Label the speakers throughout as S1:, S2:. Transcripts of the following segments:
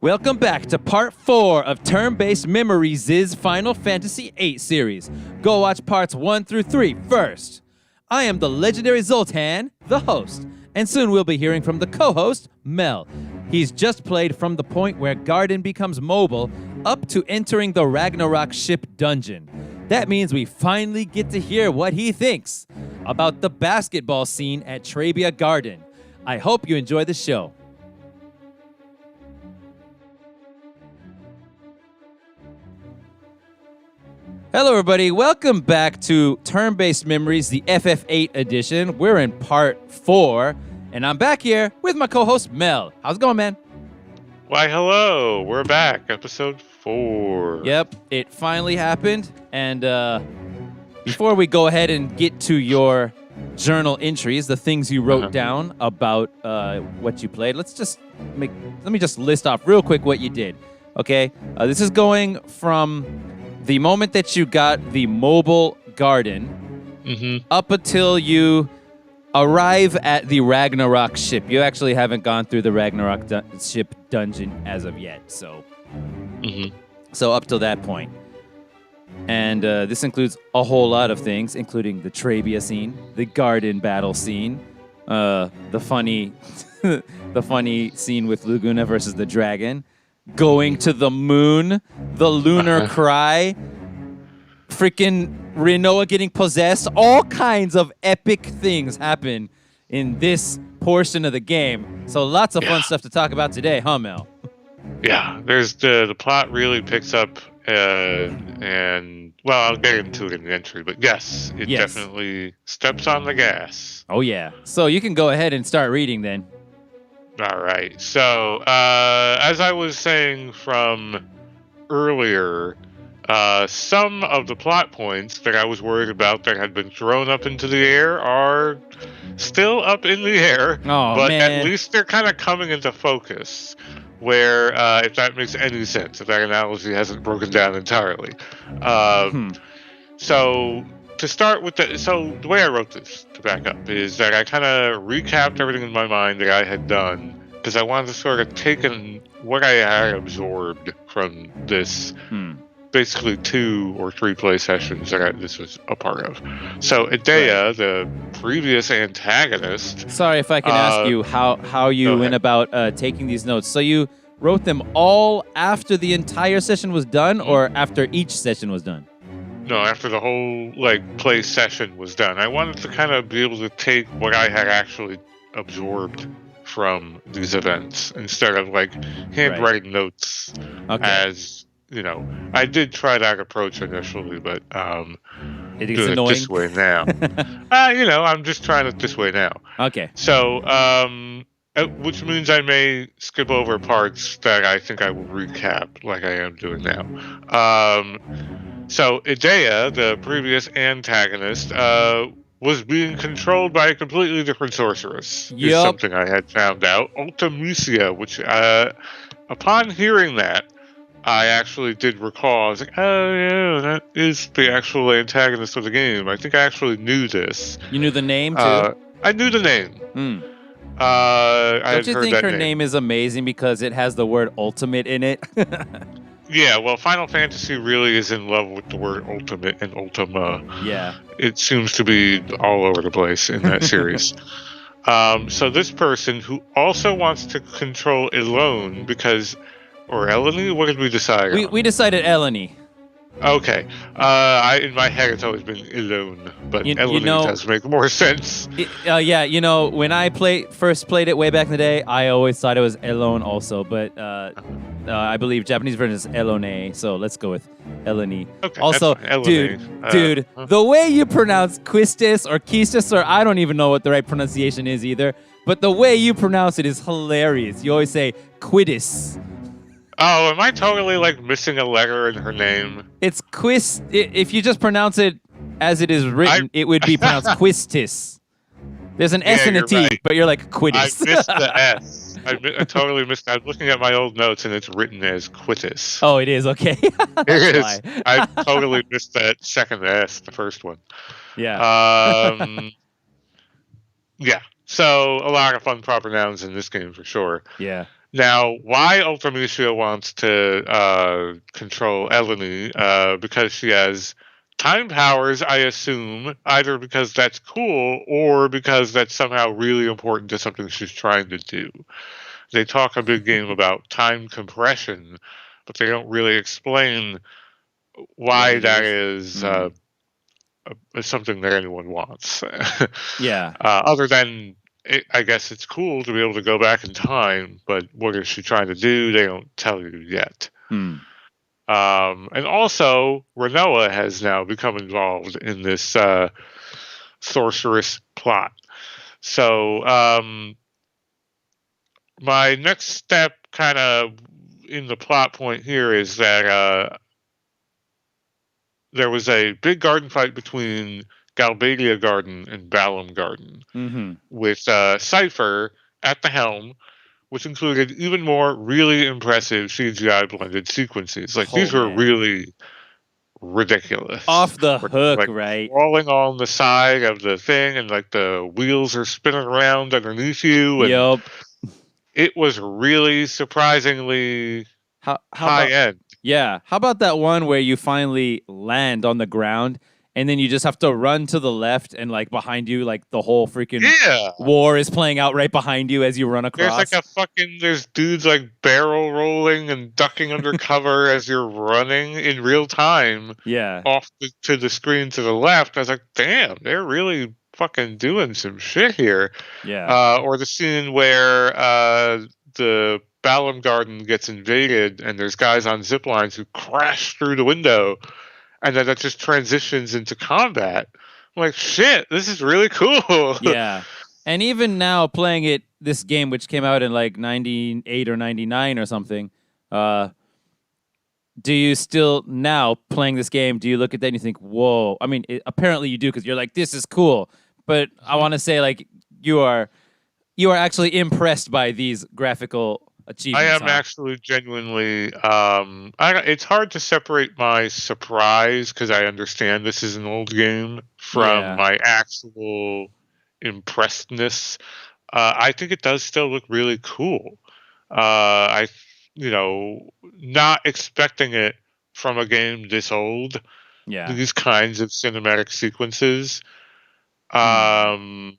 S1: Welcome back to part 4 of Turn-Based Memories' Final Fantasy VIII series. Go watch parts 1 through 3 first. I am the legendary Zoltan, the host, and soon we'll be hearing from the co-host, Mel. He's just played from the point where Garden becomes mobile up to entering the Ragnarok ship dungeon. That means we finally get to hear what he thinks about the basketball scene at Trabia Garden. I hope you enjoy the show. Hello, everybody. Welcome back to Turn-Based Memories, the FF8 edition. We're in part 4, and I'm back here with my co-host, Mel. How's it going, man?
S2: Why, hello. We're back. Episode 4.
S1: Yep, it finally happened. And before we go ahead and get to your journal entries, the things you wrote down about what you played, let me just list off real quick what you did. Okay? This is going from the moment that you got the mobile garden up until you arrive at the Ragnarok ship. You actually haven't gone through the Ragnarok ship dungeon as of yet, so up till that point. And this includes a whole lot of things, including the Trabia scene, the garden battle scene, the funny scene with Laguna versus the dragon, going to the moon, the lunar cry, freaking Rinoa getting possessed. All kinds of epic things happen in this portion of the game. So lots of fun stuff to talk about today, huh, Mel?
S2: Yeah, there's the plot really picks up, and well, I'll get into it in the entry, but yes, it definitely steps on the gas.
S1: Oh yeah. So you can go ahead and start reading then.
S2: All right. So, as I was saying from earlier, some of the plot points that I was worried about that had been thrown up into the air are still up in the air, but at least they're kind of coming into focus, where, if that makes any sense, if that analogy hasn't broken down entirely. So, to start with, the way I wrote this, to back up, is that I kind of recapped everything in my mind that I had done, because I wanted to sort of take in what I had absorbed from this basically 2 or 3 play sessions that this was a part of. So, Idea, the previous antagonist...
S1: Sorry if I can ask you how you went about taking these notes. So you wrote them all after the entire session was done, or after each session was done?
S2: No, after the whole, play session was done. I wanted to kind of be able to take what I had actually absorbed from these events instead of, handwriting notes as, I did try that approach initially, but
S1: it is
S2: doing
S1: annoying.
S2: it this way now. I'm just trying it this way now.
S1: Okay.
S2: So, which means I may skip over parts that I think I will recap like I am doing now. So, Idea, the previous antagonist, was being controlled by a completely different sorceress. Is something I had found out. Ultimisia, which, upon hearing that, I actually did recall. I was like, oh, yeah, that is the actual antagonist of the game. I think I actually knew this.
S1: You knew the name, too?
S2: I knew the name.
S1: Don't you think her name is amazing because it has the word ultimate in it?
S2: Yeah, well, Final Fantasy really is in love with the word ultimate and ultima.
S1: Yeah.
S2: It seems to be all over the place in that series. So this person who also wants to control Elone because... Or Eleni? What did we decide on?
S1: We decided Eleni.
S2: Okay. In my head, it's always been Elone, but Eleni does make more sense.
S1: When I first played it way back in the day, I always thought it was Elone also, but I believe Japanese version is Elone, so let's go with Eleni.
S2: Okay,
S1: also, dude, the way you pronounce Quistis or Quistis, or I don't even know what the right pronunciation is either, but the way you pronounce it is hilarious. You always say Quidis.
S2: Oh, am I totally missing a letter in her name?
S1: It's if you just pronounce it as it is written, it would be pronounced Quistis. There's an S and a T, right. But you're like Quidis.
S2: I missed the S. I totally missed that. I'm looking at my old notes and it's written as Quittis.
S1: Oh, it is? Okay.
S2: It is. I totally missed that second S, the first one.
S1: Yeah.
S2: Yeah. So, a lot of fun proper nouns in this game for sure.
S1: Yeah.
S2: Now, why Ultramunicia wants to control Eleni? Because she has time powers, I assume, either because that's cool or because that's somehow really important to something she's trying to do. They talk a big game about time compression, but they don't really explain
S1: What
S2: why
S1: it
S2: that
S1: is.
S2: is something that anyone wants.
S1: Yeah.
S2: Other than, I guess it's cool to be able to go back in time, but what is she trying to do? They don't tell you yet.
S1: Hmm.
S2: And also, Renoa has now become involved in this sorceress plot. So, my next step, kind of in the plot point here, is that there was a big garden fight between Galbadia Garden and Balam Garden,
S1: Mm-hmm.
S2: with Cypher at the helm, which included even more really impressive CGI blended sequences. Like,
S1: Oh
S2: these were
S1: man.
S2: really ridiculous.
S1: Off the
S2: Where,
S1: hook,
S2: like,
S1: right?
S2: crawling on the side of the thing, and like the wheels are spinning around underneath you, and
S1: Yup.
S2: it was really surprisingly
S1: How
S2: high
S1: about
S2: end.
S1: yeah? How about that one where you finally land on the ground and then you just have to run to the left and like behind you, like the whole freaking
S2: Yeah.
S1: war is playing out right behind you as you run
S2: There's like
S1: across.
S2: a fucking there's dudes like barrel rolling and ducking under cover as you're running in real time
S1: Yeah.
S2: to the screen to the left. I was like, damn, they're really fucking doing some shit here.
S1: Yeah.
S2: Or the scene where the Balam Garden gets invaded and there's guys on zip lines who crash through the window, and then that just transitions into combat. I'm like, shit, this is really cool.
S1: Yeah. And even now playing this game which came out in like 98 or 99 or something, uh do you still now playing this game, do you look at that and you think, "Whoa." I mean, apparently you do cuz you're like, "This is cool." But I want to say like you are actually impressed by these graphical
S2: I
S1: achievements,
S2: am
S1: huh?
S2: actually genuinely. It's hard to separate my surprise because I understand this is an old game from
S1: Yeah.
S2: my actual impressedness. I think it does still look really cool. I, not expecting it from a game this old.
S1: Yeah.
S2: These kinds of cinematic sequences
S1: Hmm.
S2: um,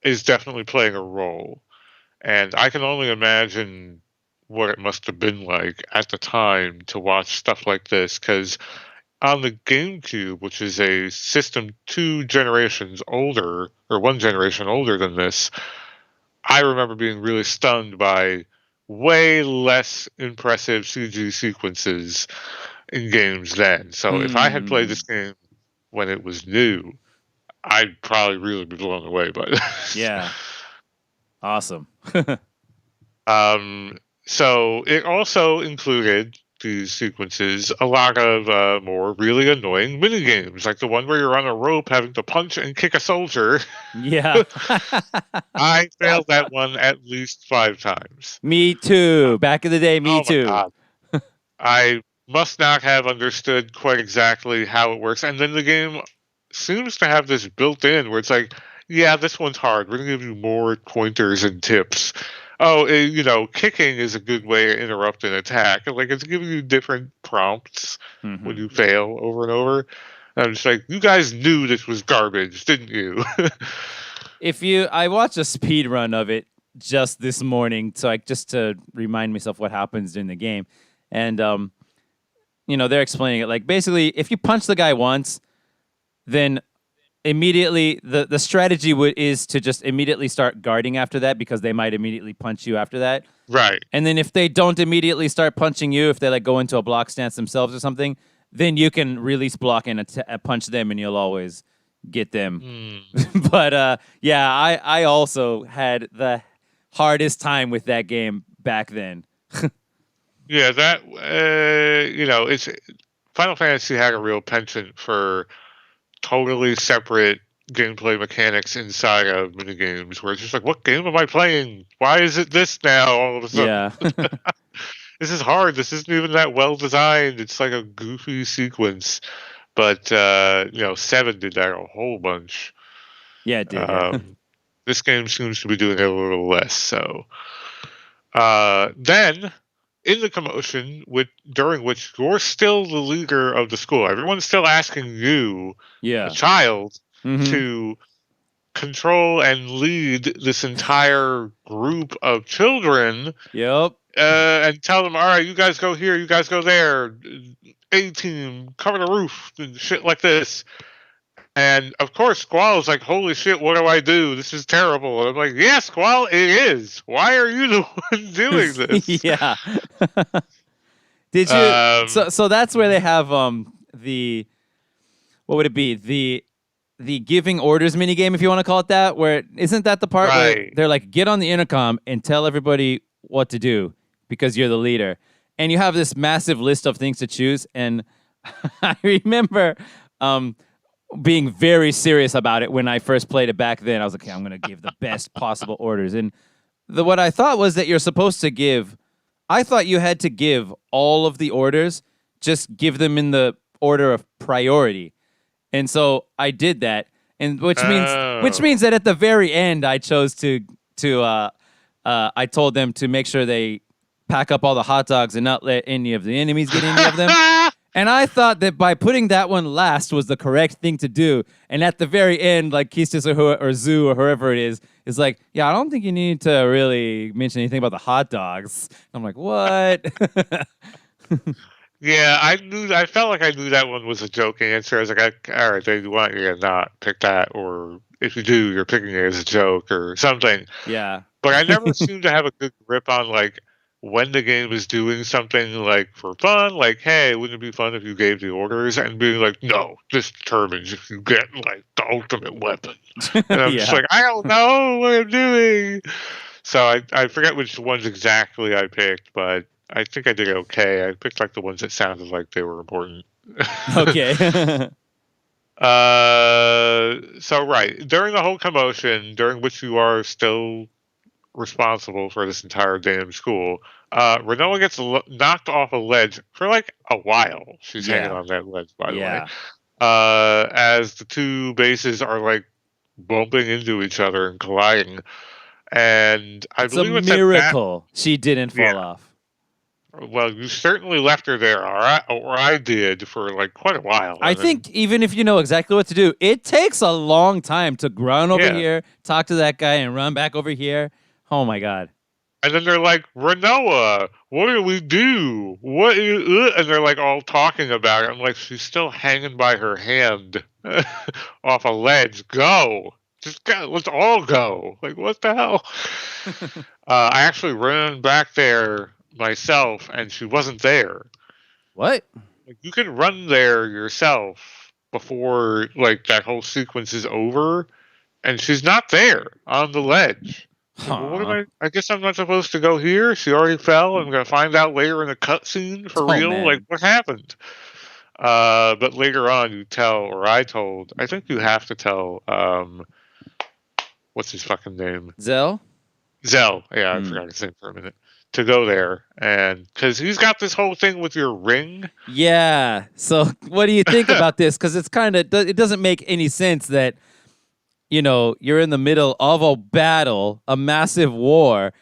S2: is definitely playing a role. And I can only imagine what it must have been like at the time to watch stuff like this. Because on the GameCube, which is a system 2 generations older, or 1 generation older than this, I remember being really stunned by way less impressive CG sequences in games then. So if I had played
S1: Hmm.
S2: this game when it was new, I'd probably really be blown away by this.
S1: Yeah. Awesome.
S2: Um, so it also included these sequences a lot of more really annoying mini games, like the one where you're on a rope having to punch and kick a soldier.
S1: Yeah.
S2: I failed that one at least 5 times.
S1: Me
S2: Uh,
S1: too. Back in the day, me
S2: oh my
S1: too.
S2: god. I must not have understood quite exactly how it works. And then the game seems to have this built in where it's like, yeah, this one's hard. We're going to give you more pointers and tips. Oh, kicking is a good way to interrupt an attack. And like, it's giving you different prompts when
S1: Hmm.
S2: you fail over and over. And I'm just like, you guys knew this was garbage, didn't you?
S1: I watched a speed run of it just this morning, so just to remind myself what happens in the game, and they're explaining it like basically if you punch the guy once, then immediately the strategy is to just immediately start guarding after that because they might immediately punch you after that.
S2: Right.
S1: And then if they don't immediately start punching you, if they like go into a block stance themselves or something, then you can release block and punch them, and you'll always get them.
S2: Hmm.
S1: But yeah, I also had the hardest time with that game back then.
S2: Yeah, that it's Final Fantasy had a real penchant for totally separate gameplay mechanics inside of minigames where it's just like, what game am I playing? Why is it this now all of a sudden?
S1: Yeah,
S2: This is hard. This isn't even that well designed. It's like a goofy sequence. But 7 did that a whole bunch.
S1: yeah, it did. Yeah,
S2: Um, this game seems to be doing it a little less so. Then, in the commotion, during which you're still the leader of the school, everyone's still asking you, a
S1: Yeah.
S2: child,
S1: Mm-hmm.
S2: to control and lead this entire group of children,
S1: Yep.
S2: and tell them, all right, you guys go here, you guys go there, A team, cover the roof, and shit like this. And of course, Squall's like, holy shit, what do I do? This is terrible. And I'm like, yeah, Squall, it is. Why are you the one doing this?
S1: Yeah. Did you?
S2: Um,
S1: So that's where they have the what would it be the giving orders mini game, if you want to call it that, where isn't that the part where
S2: right.
S1: they're like, get on the intercom and tell everybody what to do because you're the leader, and you have this massive list of things to choose. And I remember being very serious about it when I first played it back then. I was like, okay, I'm gonna give the best possible orders, and what I thought was that you're supposed to give. I thought you had to give all of the orders, just give them in the order of priority. And so I did that, and which
S2: Oh.
S1: means that at the very end, I chose to I told them to make sure they pack up all the hot dogs and not let any of the enemies get any of them. And I thought that by putting that one last was the correct thing to do. And at the very end, like Kistis or Zoo or whoever it is like, yeah, I don't think you need to really mention anything about the hot dogs. I'm like, what?
S2: Yeah, I knew. I felt like I knew that one was a joke answer. I was like, all right, they want you to not pick that, or if you do, you're picking it as a joke or something.
S1: Yeah.
S2: But I never seemed to have a good grip on like when the game is doing something like for fun, like, hey, wouldn't it be fun if you gave the orders, and being like, no, this determines if you get like the ultimate weapon. And I'm just
S1: Yeah.
S2: like, I don't know what I'm doing. So I forget which ones exactly I picked, but I think I did okay. I picked like the ones that sounded like they were important.
S1: Okay.
S2: So right during the whole commotion, during which you are still responsible for this entire damn school, Renoa gets knocked off a ledge for like a while. She's hanging
S1: Yeah.
S2: on that ledge, by the way.
S1: Yeah.
S2: As the two bases are like bumping into each other and colliding, and I
S1: It's a
S2: believe it's at that.
S1: miracle she didn't
S2: Yeah.
S1: fall off.
S2: Well, you certainly left her there, all right, or I did for like quite a while,
S1: I
S2: and then
S1: think even if you know exactly what to do, it takes a long time to run over
S2: yeah,
S1: here, talk to that guy, and run back over here. Oh my god.
S2: and then they're like, Renoa, what do we do? And they're like all talking about it. I'm like, she's still hanging by her hand off a ledge. Go, just go. Let's all go. Like, what the hell? I actually ran back there myself, and she wasn't there.
S1: What?
S2: Like, you can run there yourself before like that whole sequence is over, and she's not there on the ledge. Like, well, what am
S1: Huh.
S2: I guess I'm not supposed to go here. She already fell. I'm gonna find out later in the cutscene for
S1: Oh
S2: real. Like,
S1: man.
S2: what happened? But later on, you tell, or I told. I think you have to tell. What's his fucking name?
S1: Zell?
S2: Zell. Yeah, I
S1: Hmm.
S2: forgot his name for a minute. To go there, and because he's got this whole thing with your ring.
S1: Yeah. So what do you think about this? Because it's kind of it doesn't make any sense that you're in the middle of a battle, a massive war,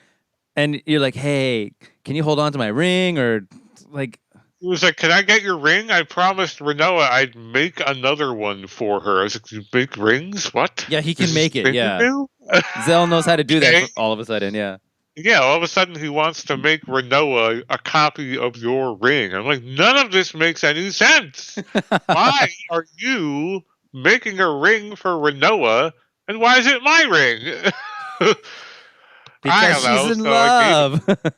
S1: and you're like, hey, can you hold on to my ring or like
S2: He was like, "Can I get your ring? I promised Renoa I'd make another one for her." I was like, "You make rings? What?
S1: yeah, he
S2: This
S1: can
S2: is
S1: make
S2: the
S1: it.
S2: thing you
S1: Yeah.
S2: do?"
S1: Zell knows how to do that
S2: Okay.
S1: all of a sudden. Yeah.
S2: Yeah, all of a sudden he wants to make Renoa a copy of your ring. I'm like, none of this makes any sense. Why are you making a ring for Renoa, and why is it my ring? I
S1: Because
S2: don't
S1: she's
S2: know.
S1: in
S2: So I gave it.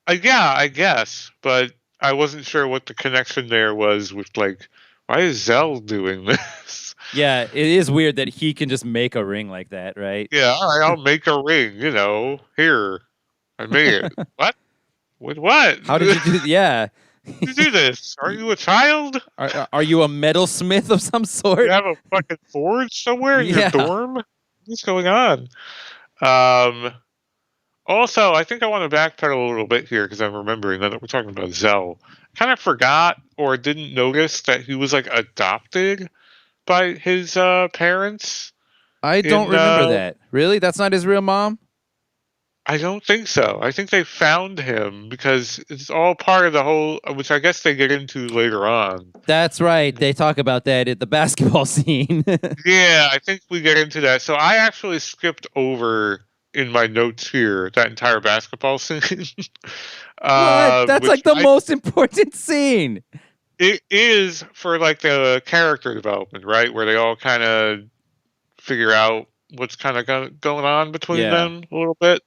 S1: love.
S2: Yeah, I guess, but I wasn't sure what the connection there was with like, why is Zell doing this?
S1: Yeah, it is weird that he can just make a ring like that, right?
S2: Yeah, all right, I'll make a ring. Here I made it. What? With what?
S1: How did you do? Yeah.
S2: You do this? Are you a child?
S1: Are you a metalsmith of some
S2: You
S1: sort?
S2: have a fucking forge somewhere in your
S1: Yeah.
S2: dorm? What's going on? Um. Also, I think I want to backpedal a little bit here because I'm remembering now that we're talking about Zell. Kind of forgot or didn't notice that he was like adopted by his parents
S1: I don't
S2: in
S1: remember that. Really? That's not his real mom?
S2: I don't think so. I think they found him because it's all part of the whole, which I guess they get into later on.
S1: That's right. They talk about that at the basketball scene.
S2: Yeah, I think we get into that. So I actually skipped over in my notes here that entire basketball scene,
S1: What? That's
S2: which
S1: like the
S2: I
S1: most important scene.
S2: it is for like the character development, right? Where they all kind of figure out what's kind of going on between
S1: Yeah.
S2: them a little bit.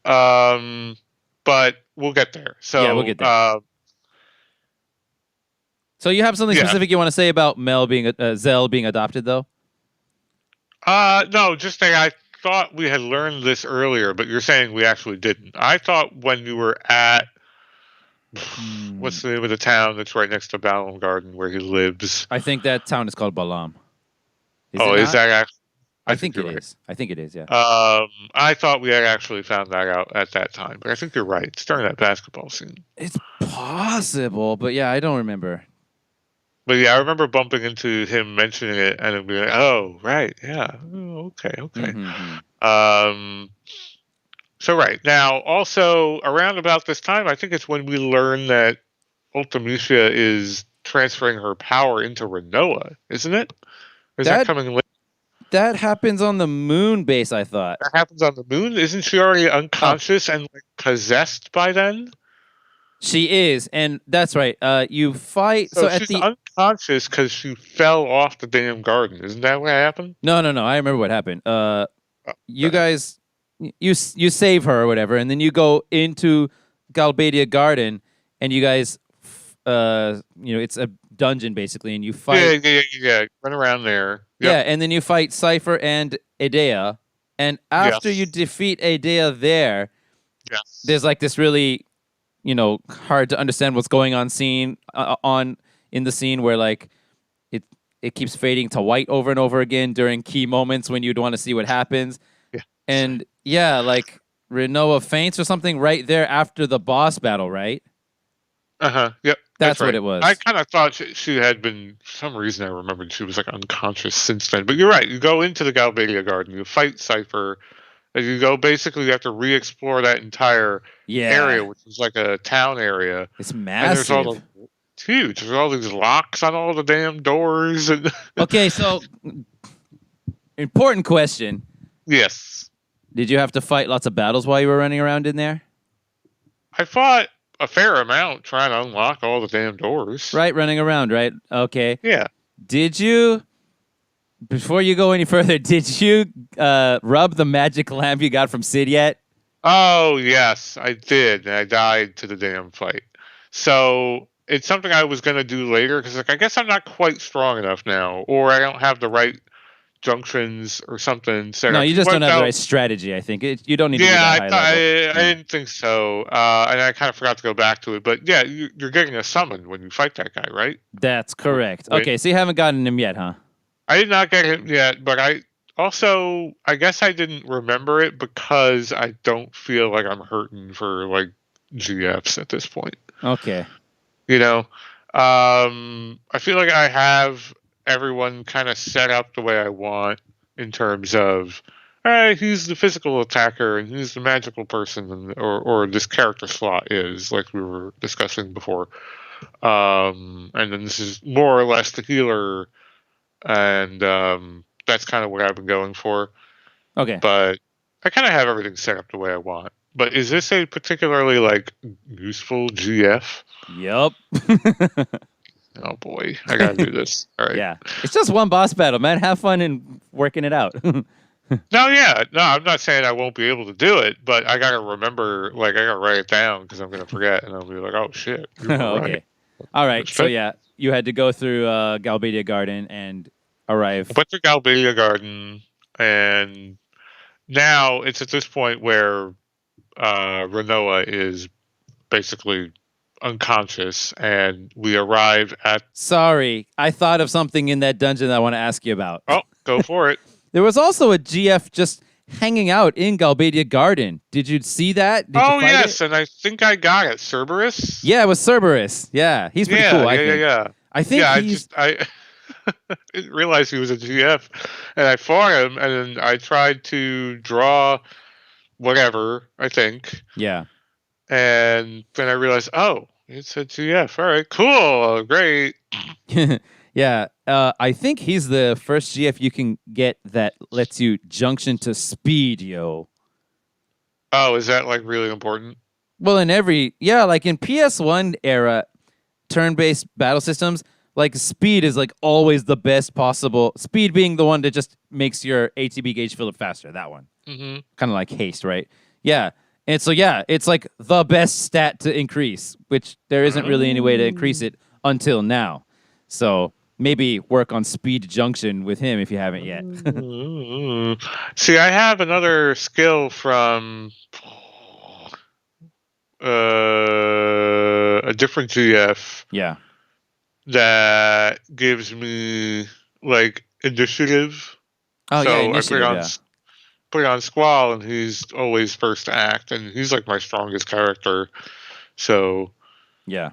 S2: Um, but we'll get there.
S1: Yeah, we'll
S2: So,
S1: get there. So you have something
S2: yeah.
S1: specific you want to say about Mel being Zell being adopted, though?
S2: No, just that I thought we had learned this earlier, but you're saying we actually didn't. I thought when you were at
S1: Hmm.
S2: what's the name of the town that's right next to Balam Garden where he lives?
S1: I think that town is called Balam. Is it
S2: Oh, is
S1: not?
S2: that actually? I
S1: I
S2: think
S1: think
S2: you're
S1: it
S2: right.
S1: is. I think it is. Yeah.
S2: I thought we had actually found that out at that time, but I think you're right. It's during that basketball scene.
S1: It's possible, but yeah, I don't remember.
S2: But yeah, I remember bumping into him mentioning it and then being like, "Oh, right, yeah, oh, okay, okay."
S1: Mm-hmm.
S2: Um, so right now, also around about this time, I think it's when we learn that Ultimecia is transferring her power into Renoa, isn't it? Or is that
S1: That
S2: coming later?
S1: that happens on the moon base. I thought.
S2: That happens on the moon. Isn't she already
S1: Oh,
S2: unconscious and like possessed by then?
S1: she is, and that's right. You fight. So
S2: So
S1: at
S2: she's
S1: the
S2: unconscious because she fell off the damn garden. Isn't that what happened?
S1: no. I remember what happened.
S2: Oh,
S1: You
S2: okay.
S1: guys, you save her or whatever, and then you go into Galbadia Garden, and you guys, it's a dungeon basically, and you
S2: Yeah,
S1: fight.
S2: yeah, yeah, yeah. Run around there.
S1: Yeah,
S2: Yep.
S1: and then you fight Cypher and Idea, and after you
S2: Yes.
S1: defeat Idea there, there's
S2: Yes.
S1: like this really, hard to understand what's going on scene on in the scene where like it it keeps fading to white over and over again during key moments when you'd want to see what happens.
S2: Yeah.
S1: And yeah, like Renoa faints or something right there after the boss battle, right?
S2: Uh-huh. Yep. That's
S1: That's what
S2: right.
S1: it
S2: I
S1: was.
S2: kind of thought she had been, for some reason I remembered she was like unconscious since then. But you're right. You go into the Galbadia Garden, you fight Cypher, and you go basically you have to re-explore that entire area,
S1: Yeah,
S2: which is like a town area.
S1: it's
S2: And there's all
S1: massive.
S2: the it's huge. There's all these locks on all the damn doors and
S1: Okay, so important question.
S2: yes.
S1: Did you have to fight lots of battles while you were running around in there?
S2: I fought a fair amount trying to unlock all the damn doors.
S1: Right, running around, right? Okay.
S2: Yeah.
S1: Did you, before you go any further, did you rub the magic lamp you got from Sid yet?
S2: Oh yes, I did, and I died to the damn fight. So it's something I was gonna do later because, like, I guess I'm not quite strong enough now, or I don't have the right junctions or something set
S1: No,
S2: up.
S1: you
S2: You
S1: just don't
S2: wiped
S1: have the
S2: out.
S1: right strategy. I think you don't need to be
S2: Yeah,
S1: that
S2: I
S1: high
S2: thought
S1: level.
S2: I
S1: Yeah.
S2: didn't think so, and I kind of forgot to go back to it. But yeah, you're getting a summon when you fight that guy, right?
S1: That's correct.
S2: Wait,
S1: Okay, so you haven't gotten him yet, huh?
S2: I did not get him yet, but I guess I didn't remember it because I don't feel like I'm hurting for like GFs at this point.
S1: Okay.
S2: You know, I feel like I have everyone kind of set up the way I want in terms of, all right, he's the physical attacker and he's the magical person, or this character slot is like we were discussing before. And then this is more or less the healer, and that's kind of what I've been going for.
S1: Okay.
S2: But I kind of have everything set up the way I want. But is this a particularly like useful GF?
S1: Yup.
S2: Oh boy, I gotta do this. All right.
S1: Yeah. It's just one boss battle, man. Have fun in working it out.
S2: No, yeah, no, I'm not saying I won't be able to do it, but I gotta remember, like, I gotta write it down because I'm gonna forget, and I'll be like, oh shit, you were right.
S1: Okay. All right. So
S2: Respect.
S1: yeah, you had to go through Galbadia Garden and arrive.
S2: I went to Galbadia Garden, and now it's at this point where Renoa is basically unconscious, and we arrive at.
S1: Sorry, I thought of something in that dungeon that I want to ask you about.
S2: Oh, go for it.
S1: There was also a GF just hanging out in Galbadia Garden. Did you see that? Did you
S2: Oh
S1: fight
S2: yes,
S1: it?
S2: and I think I got it, Cerberus.
S1: Yeah, it was Cerberus. Yeah, he's pretty
S2: Yeah,
S1: cool, I
S2: yeah, yeah,
S1: think.
S2: yeah.
S1: I think
S2: Yeah,
S1: he's
S2: I didn't realize he was a GF, and I fought him, and then I tried to draw whatever, I think.
S1: Yeah.
S2: And then I realized, oh, it's a GF. All right, cool, great.
S1: Yeah. I think he's the first GF you can get that lets you junction to speed, yo.
S2: Oh, is that like really important?
S1: Well, like in PS1 era turn-based battle systems, like speed is like always the best possible. Speed being the one that just makes your ATB gauge fill up faster. That one,
S2: Mm-hmm.
S1: kind of like haste, right? Yeah. And so yeah, it's like the best stat to increase, which there isn't really any way to increase it until now. So maybe work on speed junction with him if you haven't yet.
S2: See, I have another skill from a different GF
S1: Yeah.
S2: that gives me like initiative.
S1: Oh yeah,
S2: So I
S1: initiative. Yeah.
S2: put it on Squall, and he's always first to act, and he's like my strongest character. So
S1: Yeah.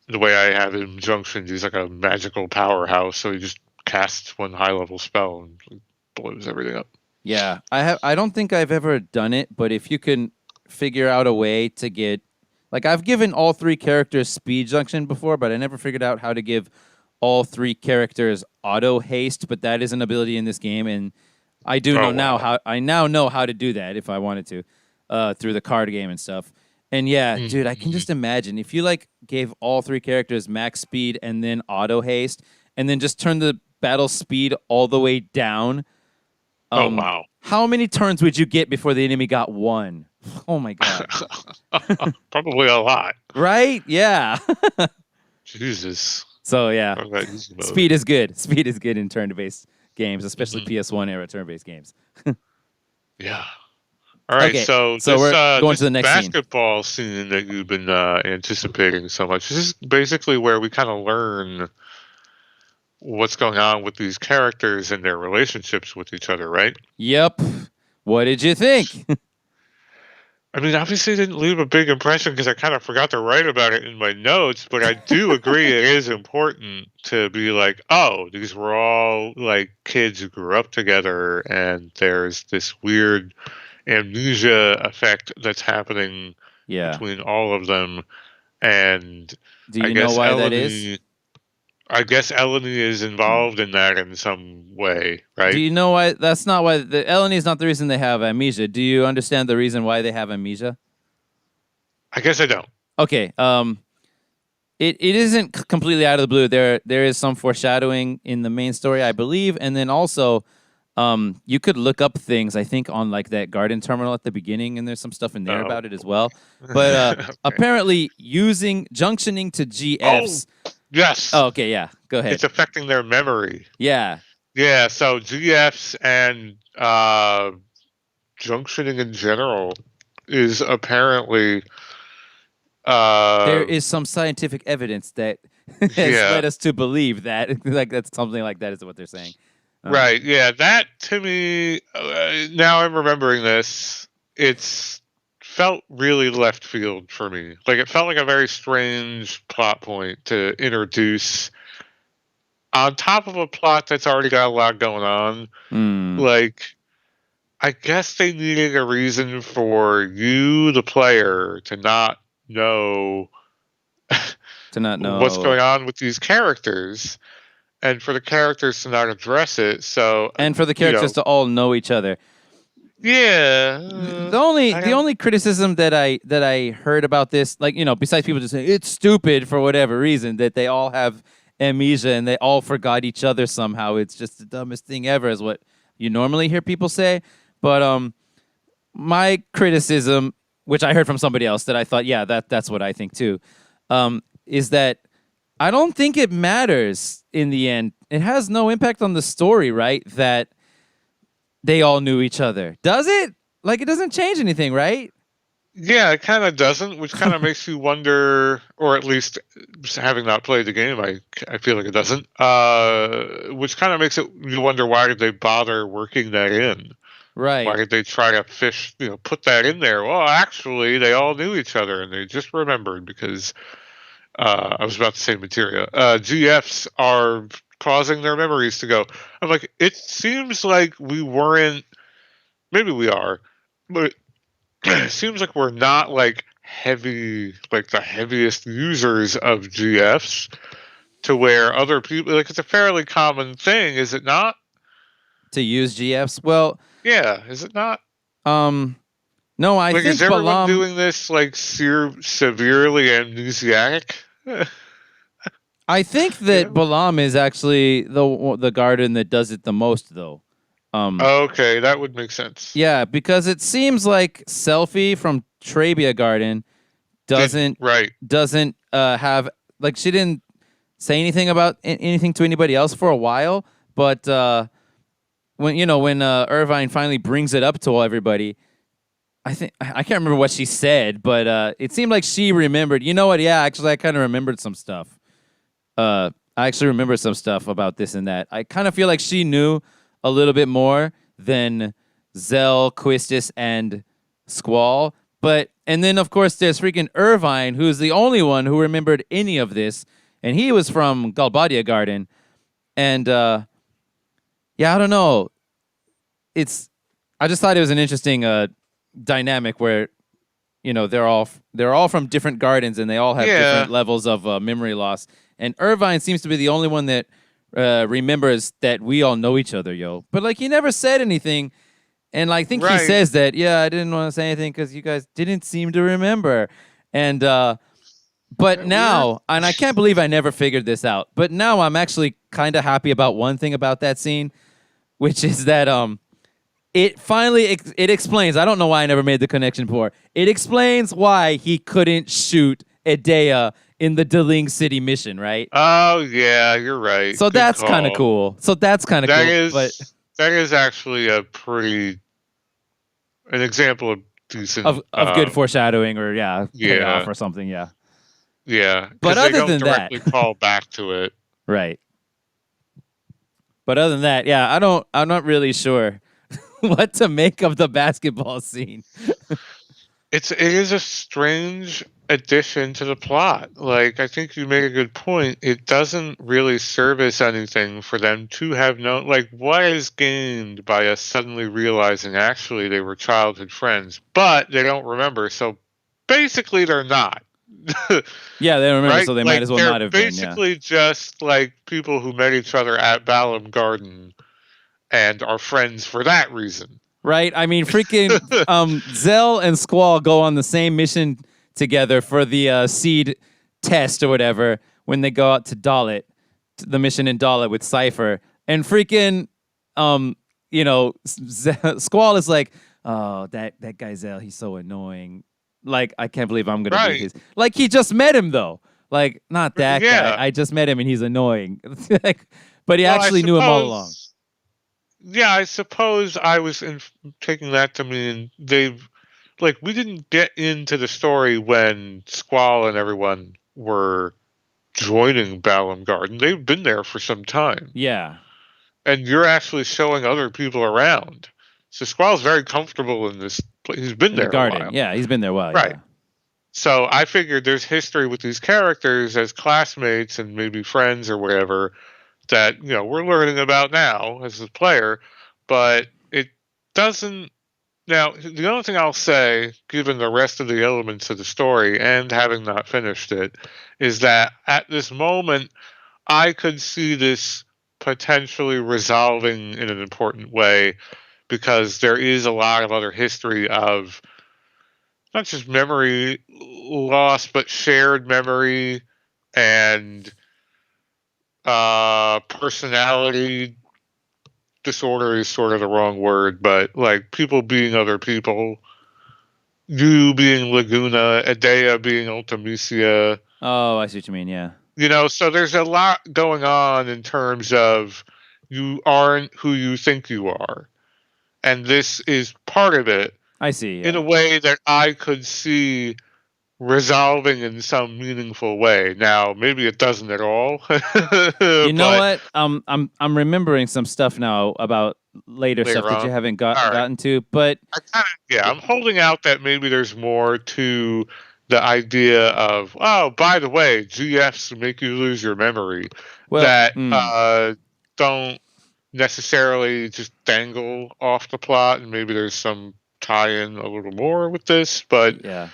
S2: the way I have him junctioned, he's like a magical powerhouse. So he just casts one high level spell and blows everything up.
S1: Yeah. I don't think I've ever done it, but if you can figure out a way to get like I've given all three characters speed junction before, but I never figured out how to give all three characters auto haste, but that is an ability in this game, and I do know now how I now know how to do that if I wanted to, through the card game and stuff. And yeah, dude, I can just imagine if you like gave all three characters max speed and then auto haste, and then just turn the battle speed all the way down.
S2: Oh wow!
S1: How many turns would you get before the enemy got one? Oh my god!
S2: Probably a lot.
S1: Right? Yeah.
S2: Jesus.
S1: So yeah, speed is good. Speed is good in turn-based games, especially PS1 era turn-based games.
S2: Yeah. All right.
S1: Okay,
S2: So
S1: we're going
S2: this
S1: to the next
S2: basketball scene that you've been anticipating so much. This is basically where we kind of learn what's going on with these characters and their relationships with each other, right?
S1: Yep. What did you think?
S2: I mean, obviously, it didn't leave a big impression because I kind of forgot to write about it in my notes, but I do agree it is important to be like, oh, these were all like kids who grew up together, and there's this weird amnesia effect that's happening between all of them. And
S1: do you know why that is?
S2: I guess Eleni is involved in that in some way, right?
S1: Do you know why? That's not why. Eleni is not the reason they have amnesia. Do you understand the reason why they have amnesia?
S2: I guess I don't.
S1: Okay. It isn't completely out of the blue. There is some foreshadowing in the main story, I believe, and then also, you could look up things. I think on like that garden terminal at the beginning, and there's some stuff in there about it as well. But
S2: Okay.
S1: apparently, using junctioning to GFs.
S2: Yes.
S1: Oh, okay, yeah. Go ahead.
S2: It's affecting their memory.
S1: Yeah.
S2: Yeah, so GFs and junctioning in general is apparently
S1: there is some scientific evidence that has led us to believe that like that's something like that is what they're saying.
S2: Right. Yeah, that to me now I'm remembering this. It's felt really left field for me. Like it felt like a very strange plot point to introduce on top of a plot that's already got a lot going on. Like I guess they needed a reason for you, the player, to not know what's going on with these characters, and for the characters to not address it. So
S1: and for the characters to all know each other.
S2: Yeah.
S1: The only criticism that I heard about this, like, you know, besides people just saying it's stupid for whatever reason, that they all have amnesia and they all forgot each other somehow. It's just the dumbest thing ever, is what you normally hear people say. But my criticism, which I heard from somebody else that I thought, yeah, that's what I think too, is that I don't think it matters in the end. It has no impact on the story, right? That they all knew each other. Does it? Like, it doesn't change anything, right?
S2: Yeah, it kind of doesn't, which kind of makes you wonder, or at least having not played the game, I feel like it doesn't. Which kind of makes you wonder, why did they bother working that in?
S1: Right.
S2: Why did they try to put that in there? Well, actually, they all knew each other and they just remembered because I was about to say materia. GFs are causing their memories to go. I'm like, it seems like we weren't. Maybe we are, but seems like we're not like heavy, like the heaviest users of GFs, to where other people, like, it's a fairly common thing, is it not?
S1: To use GFs? Well,
S2: Yeah, is it not?
S1: um, no, I
S2: Like, is
S1: think
S2: everyone
S1: Balam.
S2: doing this like severely amnesiac?
S1: I think
S2: You
S1: that
S2: know?
S1: Balam is actually the garden that does it the most, though.
S2: Okay, that would make sense.
S1: Yeah, because it seems like Selfie from Trabia Garden
S2: Didn't
S1: doesn't
S2: right.
S1: have, like, she didn't say anything about anything to anybody else for a while, but when Irvine finally brings it up to everybody, I can't remember what she said, but it seemed like she remembered. You know what? Yeah, actually, I kind of remembered some stuff. I actually remember some stuff about this and that. I kind of feel like she knew a little bit more than Zell, Quistis, and Squall. And then of course there's freaking Irvine, who's the only one who remembered any of this, and he was from Galbadia Garden. And yeah, I don't know. I just thought it was an interesting dynamic where they're all from different gardens and they all have
S2: Yeah,
S1: different levels of memory loss. And Irvine seems to be the only one that remembers that we all know each other, yo. But like he never said anything, and like, I think he
S2: right.
S1: says that, yeah, I didn't want to say anything because you guys didn't seem to remember. And but
S2: That weird.
S1: now, and I can't believe I never figured this out. But now I'm actually kind of happy about one thing about that scene, which is that it finally it explains. I don't know why I never made the connection before. It explains why he couldn't shoot Edea in the Deling City mission, right?
S2: Oh yeah, you're right.
S1: So
S2: Good
S1: that's kind of
S2: call.
S1: cool. So that's kind of
S2: That
S1: cool. But
S2: is that is actually an example of decent.
S1: of good foreshadowing, or yeah, payoff
S2: Yeah,
S1: or something, yeah.
S2: yeah,
S1: But
S2: because they
S1: other
S2: don't
S1: than that,
S2: directly call back to it.
S1: right. But other than that, yeah, I'm not really sure what to make of the basketball scene.
S2: It is a strange addition to the plot. Like, I think you make a good point. It doesn't really service anything for them to have known. Like, what is gained by us suddenly realizing actually they were childhood friends, but they don't remember. So basically, they're not.
S1: Yeah, they don't remember,
S2: Right?
S1: so they might
S2: Like,
S1: as well
S2: they're
S1: not have been, yeah.
S2: basically just like people who met each other at Balam Garden and are friends for that reason.
S1: Right? I mean, freaking Zell and Squall go on the same mission together for the seed test or whatever when they go out to Dalit, the mission in Dalit with Cypher. And freaking, Squall is like, oh, that guy Zell, he's so annoying. Like, I can't believe I'm going to be
S2: Right.
S1: his. Like, he just met him, though. Like, not that guy.
S2: Yeah.
S1: I just met him and he's annoying. Like, but he
S2: Well, I
S1: actually knew him all along.
S2: suppose. Yeah, I suppose I was taking that to mean they've, like, we didn't get into the story when Squall and everyone were joining Balam Garden. They've been there for some time,
S1: Yeah.
S2: and you're actually showing other people around. So Squall's very comfortable in this place. He's been
S1: In the
S2: there a
S1: garden.
S2: while,
S1: Yeah, he's been there a while,
S2: right?
S1: yeah.
S2: So I figured there's history with these characters as classmates and maybe friends or whatever that we're learning about now as a player, but it doesn't. Now, the only thing I'll say, given the rest of the elements of the story and having not finished it, is that at this moment, I could see this potentially resolving in an important way because there is a lot of other history of not just memory loss, but shared memory and personality disorder is sort of the wrong word, but like people being other people, you being Laguna, Adea being Ultimisia.
S1: Oh, I see what you mean. Yeah.
S2: So there's a lot going on in terms of you aren't who you think you are. And this is part of it
S1: I see.
S2: in
S1: Yeah.
S2: a way that I could see resolving in some meaningful way. Now, maybe it doesn't at all.
S1: You know
S2: But
S1: what? I'm remembering some stuff now about later stuff
S2: later
S1: that you
S2: on.
S1: haven't
S2: All right.
S1: gotten to, but
S2: I'm holding out that maybe there's more to the idea of, oh, by the way, GFs make you lose your memory
S1: well,
S2: that don't necessarily just dangle off the plot, and maybe there's some tie in a little more with this, but
S1: Yeah.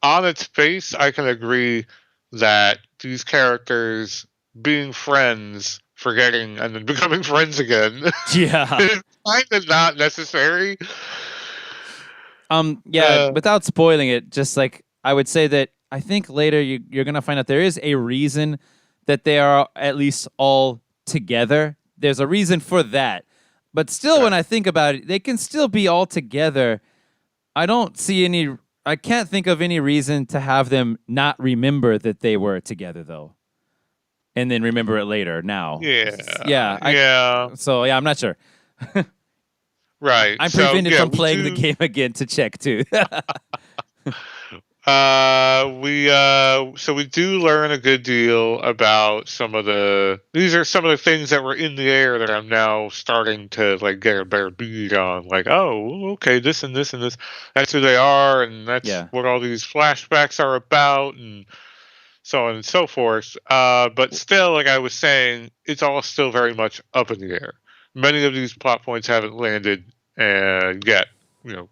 S2: on its face, I can agree that these characters being friends, forgetting, and then becoming friends again
S1: Yeah.
S2: is kind of not necessary.
S1: Yeah, without spoiling it, just like I would say that I think later you're gonna find out there is a reason that they are at least all together. There's a reason for that. But still, when
S2: Right.
S1: I think about it, they can still be all together. I don't see any I can't think of any reason to have them not remember that they were together though. And then remember it later now.
S2: Yeah,
S1: Yeah,
S2: yeah,
S1: so yeah, I'm not sure.
S2: right.
S1: I'm
S2: So
S1: prevented
S2: yeah,
S1: from
S2: we
S1: playing the
S2: do.
S1: game again to check too.
S2: So we do learn a good deal about some of the. These are some of the things that were in the air that I'm now starting to like get a better bead on. Like, oh, okay, this and this and this. That's who they are, and that's
S1: Yeah.
S2: what all these flashbacks are about, and so on and so forth. But still, like I was saying, it's all still very much up in the air. Many of these plot points haven't landed yet.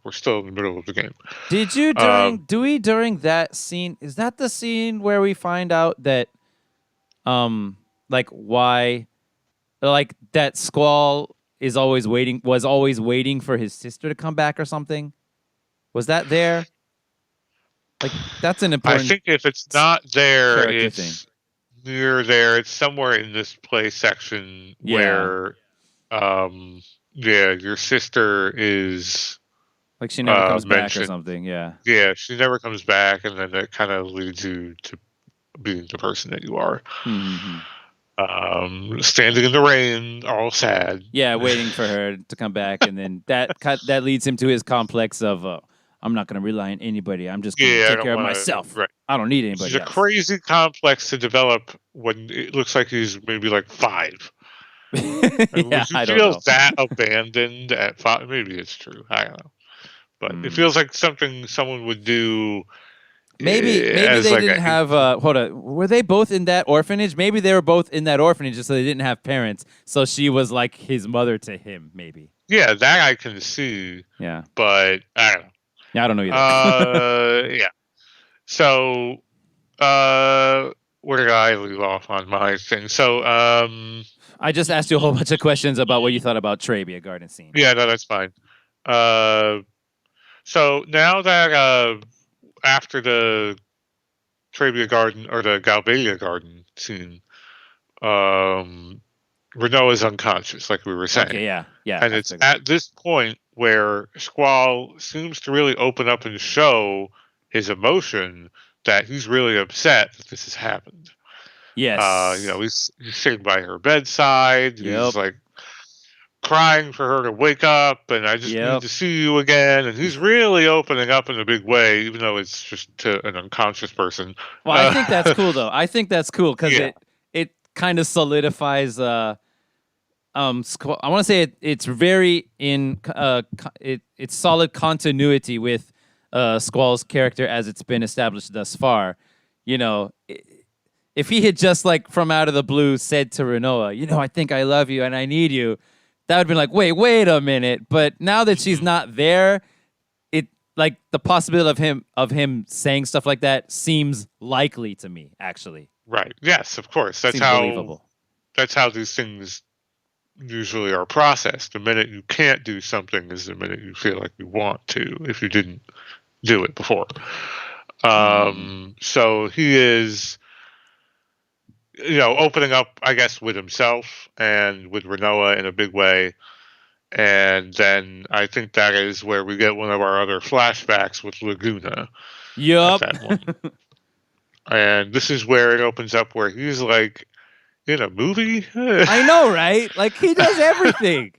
S2: We're still in the middle of the game.
S1: Did you
S2: Um,
S1: during that scene? Is that the scene where we find out that like why like that Squall is always waiting was always waiting for his sister to come back or something? Was that there? Like that's an
S2: I
S1: important
S2: think if it's not there,
S1: character thing.
S2: it's near there. It's somewhere in this play section
S1: Yeah.
S2: where, yeah, your sister is
S1: Like she never comes back or
S2: mentioned.
S1: something. Yeah.
S2: Yeah, she never comes back, and then that kind of leads you to being the person that you are.
S1: Mm-hmm.
S2: Standing in the rain, all sad.
S1: Yeah, waiting for her to come back, and then that leads him to his complex of I'm not going to rely on anybody. I'm just going to
S2: Yeah, I
S1: take
S2: don't
S1: care of
S2: want to.
S1: myself.
S2: Right.
S1: I don't need
S2: It's
S1: anybody
S2: a
S1: else.
S2: crazy complex to develop when it looks like he's maybe like 5.
S1: Yeah,
S2: Would you
S1: I don't
S2: feel
S1: know.
S2: that abandoned at 5? Maybe it's true. I don't know. But it
S1: Hmm.
S2: feels like something someone would do
S1: Maybe
S2: as
S1: they
S2: like
S1: didn't
S2: a
S1: have hold on. Were they both in that orphanage? Maybe they were both in that orphanage just so they didn't have parents. So she was like his mother to him, maybe.
S2: yeah, that I can see,
S1: Yeah.
S2: but I don't know.
S1: Yeah, I don't know either.
S2: Yeah. So, uh, where did I leave off on my thing? So,
S1: I just asked you a whole bunch of questions about what you thought about Trabia Garden Scene.
S2: yeah, no, that's fine. Uh, so now that after the Trabia Garden or the Galbalia Garden scene, um, Renault is unconscious, like we were
S1: Okay,
S2: saying.
S1: yeah. Yeah,
S2: And
S1: I
S2: it's
S1: figured.
S2: at this point where Squall seems to really open up and show his emotion that he's really upset that this has happened.
S1: Yes.
S2: He's sitting by her bedside. He's
S1: Yep.
S2: like crying for her to wake up, and I just need
S1: Yep.
S2: to see you again. And he's really opening up in a big way, even though it's just to an unconscious person.
S1: Well, I think that's
S2: Uh,
S1: cool though. I think that's cool because
S2: yeah,
S1: it kind of solidifies I want to say it's very it's solid continuity with Squall's character as it's been established thus far. You know, if he had just like from out of the blue said to Renoa, I think I love you and I need you, that would be like, wait a minute. But now that she's
S2: mhm,
S1: not there, it like the possibility of him saying stuff like that seems likely to me. Actually,
S2: right. Yes, of course. That's
S1: seems
S2: how
S1: believable.
S2: these things usually are processed. The minute you can't do something is the minute you feel like you want to, if you didn't do it before.
S1: Mm.
S2: So he is, opening up, I guess, with himself and with Renoa in a big way. And then I think that is where we get one of our other flashbacks with Laguna at
S1: Yup.
S2: that point. And this is where it opens up where he's like in a movie.
S1: I know, right? Like he does everything.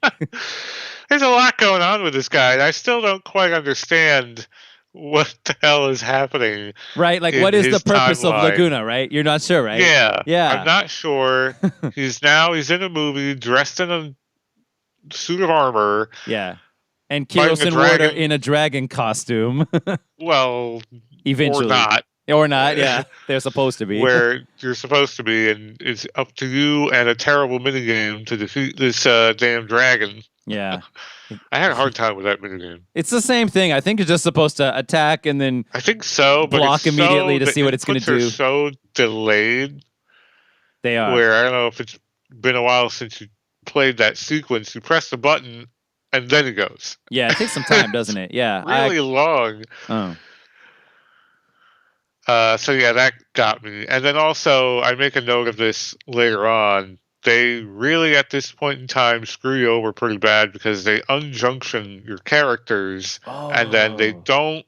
S2: There's a lot going on with this guy, and I still don't quite understand what the hell is happening
S1: Right? Like
S2: in
S1: what is the
S2: his
S1: purpose of
S2: timeline.
S1: Laguna, right? You're not sure, right?
S2: Yeah, I'm
S1: Yeah.
S2: not sure. He's in a movie, dressed in a suit of armor,
S1: Yeah. And
S2: fighting a
S1: Kirosin Water
S2: dragon.
S1: in a dragon costume.
S2: Well, or
S1: Eventually.
S2: not.
S1: Or not, yeah. They're supposed to be.
S2: where you're supposed to be, and it's up to you and a terrible minigame to defeat this damn dragon.
S1: Yeah.
S2: I had a hard time with that minigame.
S1: It's the same thing. I think you're just supposed to attack and then
S2: I think so, but it's
S1: block immediately
S2: so
S1: to
S2: the
S1: see what it's going to
S2: inputs are
S1: do.
S2: so delayed.
S1: They are.
S2: Where I don't know if it's been a while since you played that sequence. You press the button and then it goes.
S1: Yeah, it takes some time, doesn't it? Yeah.
S2: Really long.
S1: Oh.
S2: So yeah, that got me. And then also, I make a note of this later on. They really, at this point in time, screw you over pretty bad because they unjunction your characters, and then they don't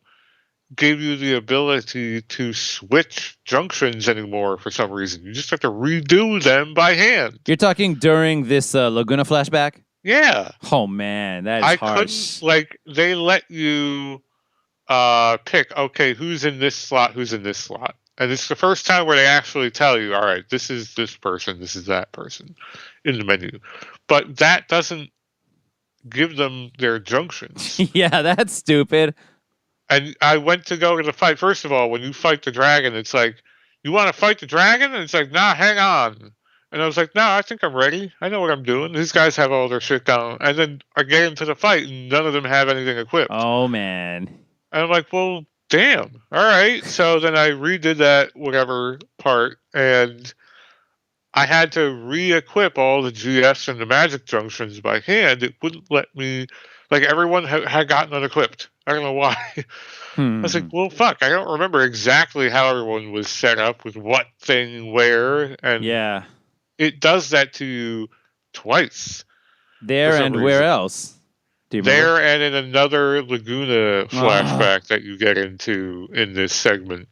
S2: give you the ability to switch junctions anymore for some reason. You just have to redo them by hand.
S1: You're talking during this Laguna flashback?
S2: Yeah.
S1: Oh man, that is harsh.
S2: They let you pick, okay, who's in this slot, who's in this slot. And it's the first time where they actually tell you, all right, this is this person, this is that person in the menu. But that doesn't give them their junctions.
S1: Yeah, that's stupid.
S2: And I went to go to the fight. First of all, when you fight the dragon, it's like, you want to fight the dragon? And it's like, nah, hang on. And I was like, no, I think I'm ready. I know what I'm doing. These guys have all their shit down. And then I get into the fight, and none of them have anything equipped.
S1: Oh, man.
S2: And I'm like, well, damn. All right. So then I redid that whatever part, and I had to re-equip all the GFs and the magic junctions by hand. It wouldn't let me, like everyone had gotten unequipped. I don't know why. I was like, well, fuck. I don't remember exactly how everyone was set up with what thing where. And
S1: yeah,
S2: it does that to you twice.
S1: There and where else?
S2: There and in another Laguna flashback that you get into in this segment.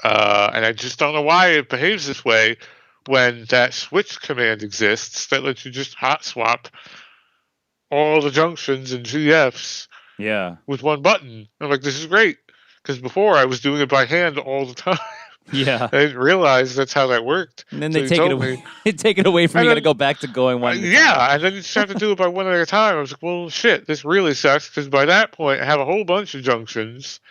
S2: And I just don't know why it behaves this way when that switch command exists that lets you just hot swap all the junctions and GFs with one button. I'm like, this is great. Because before I was doing it by hand all the time.
S1: Yeah.
S2: I didn't realize that's how that worked.
S1: And then they take it away. They take it away from you. Got to go back to going one.
S2: Yeah, and then you just have to do it by one at a time. I was like, well, shit, this really sucks. Because by that point, I have a whole bunch of junctions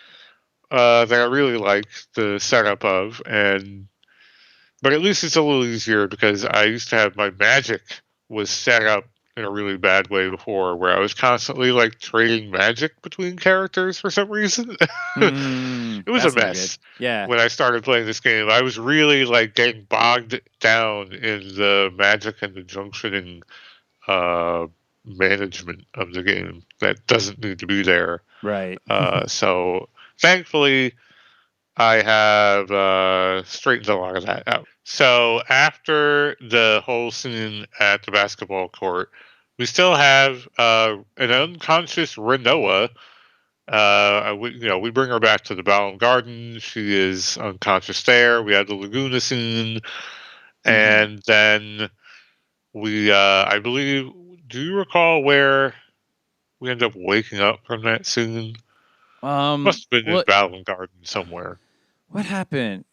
S2: that I really like the setup of. But at least it's a little easier because I used to have my magic was set up in a really bad way before, where I was constantly like trading magic between characters for some reason. It was a mess.
S1: Yeah.
S2: When I started playing this game, I was really like getting bogged down in the magic and the junctioning management of the game that doesn't need to be there.
S1: Right.
S2: So thankfully, I have straightened a lot of that out. So after the whole scene at the basketball court, we still have an unconscious Renoa. We bring her back to the Balam Garden. She is unconscious there. We have the Laguna scene. And then we, I believe, do you recall where we end up waking up from that scene? Must have been in Balam Garden somewhere.
S1: What happened?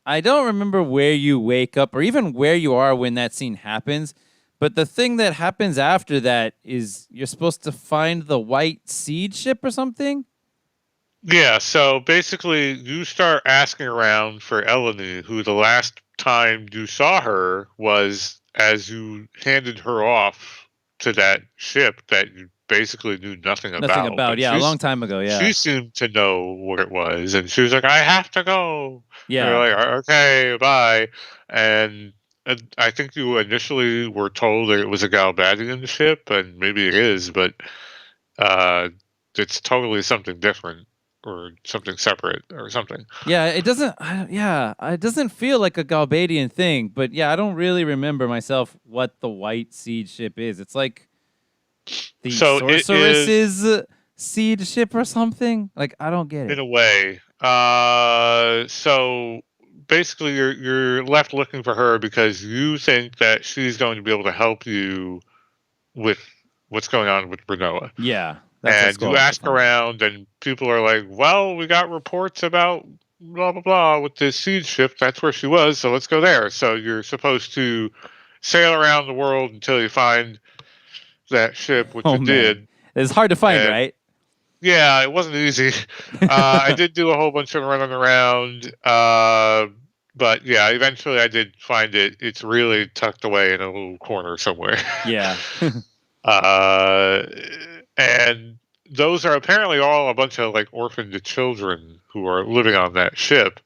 S1: I don't remember where you wake up or even where you are when that scene happens. But the thing that happens after that is you're supposed to find the white seed ship or something?
S2: Yeah, so basically you start asking around for Eleni, who the last time you saw her was as you handed her off to that ship that you basically knew nothing about.
S1: Nothing about, yeah, a long time ago, yeah.
S2: She seemed to know what it was, and she was like, I have to go.
S1: Yeah.
S2: And you're like, okay, bye. And I think you initially were told that it was a Galbadian ship, and maybe it is, but it's totally something different or something separate or something.
S1: Yeah, it doesn't. It doesn't feel like a Galbadian thing, but yeah, I don't really remember myself what the white seed ship is. It's like the sorceress's seed ship or something. Like I don't get it.
S2: In a way, so. Basically, you're left looking for her because you think that she's going to be able to help you with what's going on with Renoa.
S1: Yeah.
S2: And you ask around, and people are like, well, we got reports about blah, blah, blah with this seed ship. That's where she was, so let's go there. So you're supposed to sail around the world until you find that ship, which you did.
S1: It's hard to find, right?
S2: Yeah, it wasn't easy. I did do a whole bunch of running around, but yeah, eventually I did find it. It's really tucked away in a little corner somewhere.
S1: Yeah.
S2: uh, and those are apparently all a bunch of like orphaned children who are living on that ship.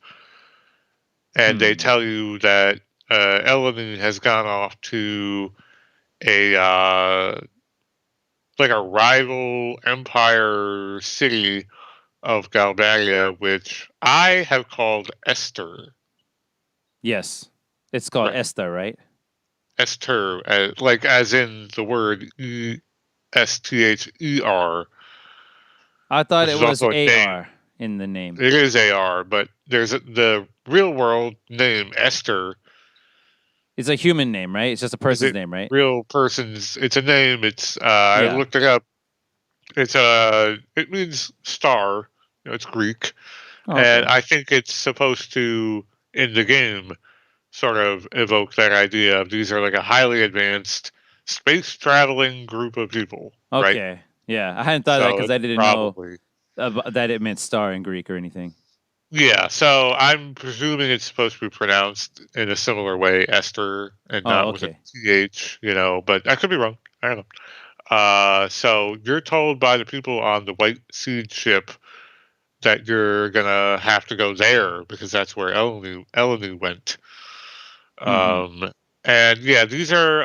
S2: And they
S1: Hmm.
S2: tell you that Eleni has gone off to a like a rival empire city of Galbaria, which I have called Esther.
S1: Yes. It's called
S2: Right.
S1: Esta, right?
S2: Esther, like as in the word Esther,
S1: I thought
S2: which
S1: it
S2: is
S1: was
S2: also a name.
S1: AR in the name.
S2: It is AR, but the real world name Esther.
S1: It's a human name, right? It's just a
S2: Is
S1: person's
S2: it
S1: name, right?
S2: real person's? It's a name. It's I
S1: Yeah.
S2: looked it up. It's it means star. It's Greek,
S1: Oh,
S2: and
S1: okay.
S2: I think it's supposed to in the game sort of evoke that idea of these are like a highly advanced space traveling group of people, right?
S1: Okay. Yeah. I hadn't thought of that
S2: So
S1: because
S2: it's
S1: I didn't know
S2: probably
S1: that it meant star in Greek or anything.
S2: yeah. So I'm presuming it's supposed to be pronounced in a similar way, Esther, and
S1: Oh,
S2: not with a
S1: okay.
S2: th. But I could be wrong. I don't know. So you're told by the people on the White Seed ship that you're gonna have to go there because that's where Elenu went.
S1: Mm-hmm.
S2: Um, and yeah, these are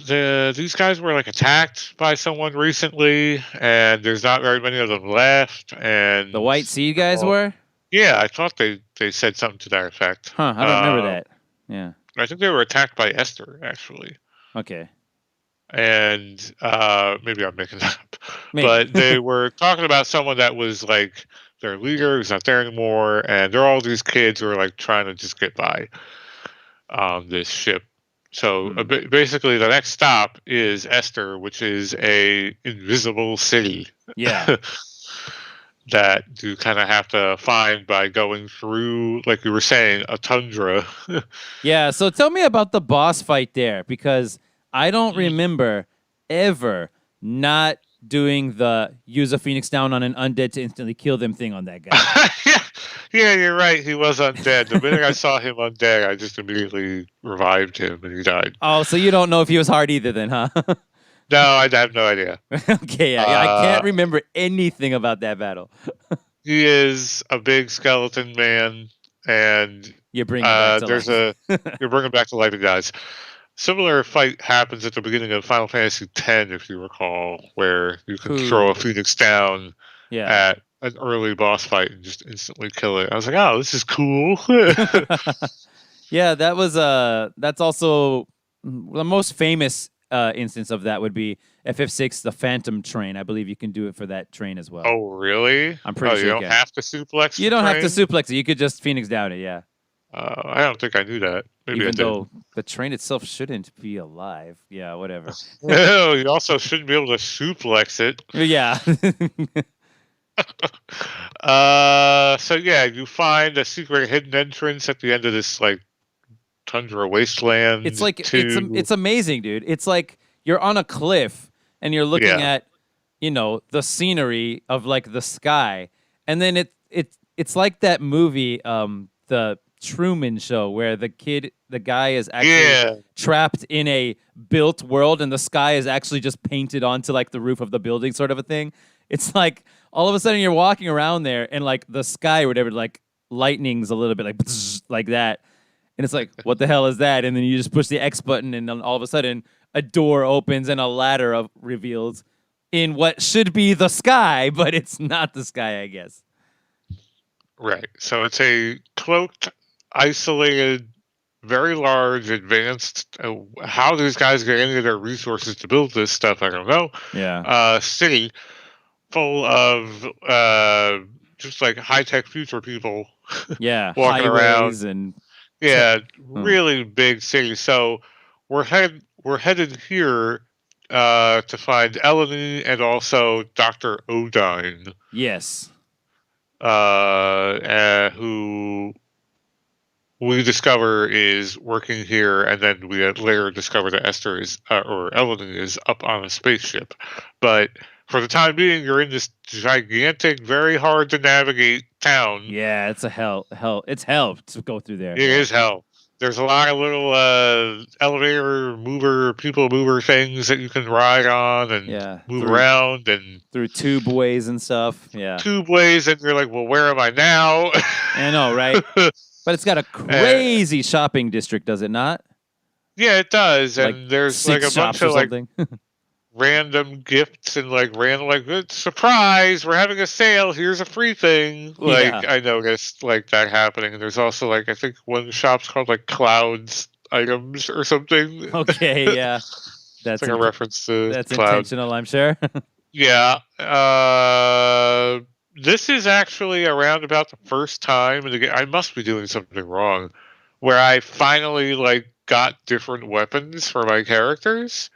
S2: these guys were like attacked by someone recently, and there's not very many of them left.
S1: The
S2: And
S1: White Seed guys were?
S2: yeah, I thought they said something to that effect.
S1: Huh. I don't remember that. Yeah.
S2: I think they were attacked by Esther actually,
S1: Okay.
S2: and maybe I'm making that up,
S1: Maybe.
S2: but they were talking about someone that was like their leader who's not there anymore, and they're all these kids who are like trying to just get by on this ship. So
S1: Hmm.
S2: basically, the next stop is Esther, which is a invisible city
S1: Yeah.
S2: that you kind of have to find by going through, like you were saying, a tundra.
S1: Yeah. So tell me about the boss fight there because I don't remember ever not doing the use a phoenix down on an undead to instantly kill them thing on that guy.
S2: yeah, yeah, you're right. He was undead. The minute I saw him undead, I just immediately revived him, and he died.
S1: Oh, so you don't know if he was hard either then, huh?
S2: No, I have no idea.
S1: Okay, yeah, yeah. I can't
S2: Uh,
S1: remember anything about that battle.
S2: he is a big skeleton man, and
S1: You bring him back to
S2: there's
S1: life.
S2: a you're bringing back to life, guys. Similar fight happens at the beginning of Final Fantasy X, if you recall, where you can throw a
S1: Who?
S2: phoenix down
S1: Yeah.
S2: at an early boss fight and just instantly kill it. I was like, oh, this is cool.
S1: Yeah, that was that's also the most famous instance of that would be FF6 the Phantom train. I believe you can do it for that train as well.
S2: Oh, really?
S1: I'm
S2: Oh,
S1: pretty
S2: you
S1: sure you
S2: don't
S1: can.
S2: have to suplex
S1: You
S2: the
S1: don't have to
S2: train?
S1: suplex it. You could just Phoenix down it, yeah.
S2: I don't think I knew that. Maybe I
S1: Even
S2: did.
S1: though the train itself shouldn't be alive. Yeah, whatever.
S2: No, you also shouldn't be able to suplex it.
S1: Yeah.
S2: So yeah, you find a secret hidden entrance at the end of this like tundra
S1: It's
S2: wasteland
S1: like
S2: to
S1: it's amazing, dude. It's like you're on a cliff and you're looking
S2: yeah.
S1: at, the scenery of like the sky, and then it's like that movie, the Truman Show, where the guy is actually
S2: Yeah.
S1: trapped in a built world, and the sky is actually just painted onto like the roof of the building, sort of a thing. It's like all of a sudden you're walking around there, and like the sky or whatever, like lightning's a little bit like like that. And it's like, what the hell is that? And then you just push the X button, and then all of a sudden, a door opens and a ladder reveals in what should be the sky, but it's not the sky, I guess.
S2: Right. So it's a cloaked, isolated, very large, advanced. How these guys get any of their resources to build this stuff, I don't know.
S1: Yeah.
S2: City full of just like high tech future people
S1: Yeah.
S2: walking around.
S1: Highways and. Te-
S2: Yeah,
S1: oh.
S2: really big city. So we're headed here to find Eleni and also Dr. Odine,
S1: Yes.
S2: who we discover is working here, and then we later discover that Esther is or Evelyn is up on a spaceship. But for the time being, you're in this gigantic, very hard to navigate town.
S1: Yeah, it's a hell. It's hell to go through there.
S2: It is hell. There's a lot of little elevator mover, people mover things that you can ride on and
S1: Yeah,
S2: move around, and
S1: through tube ways and stuff. Yeah,
S2: tube ways, and you're like, well, where am I now?
S1: I know, right? But it's got a crazy shopping district, does it not?
S2: Yeah, it does,
S1: Like
S2: and there's
S1: 6
S2: like a bunch
S1: shops or
S2: of like
S1: something.
S2: random gifts and like random like "Good surprise, we're having a sale, here's a free thing." Like
S1: Yeah.
S2: I noticed like that happening, and there's also like I think one shop's called like Clouds items or something.
S1: Okay, yeah.
S2: It's like a reference to
S1: That's
S2: Cloud.
S1: intentional, I'm sure.
S2: Yeah. This is actually around about the first time, and again, I must be doing something wrong, where I finally like got different weapons for my characters.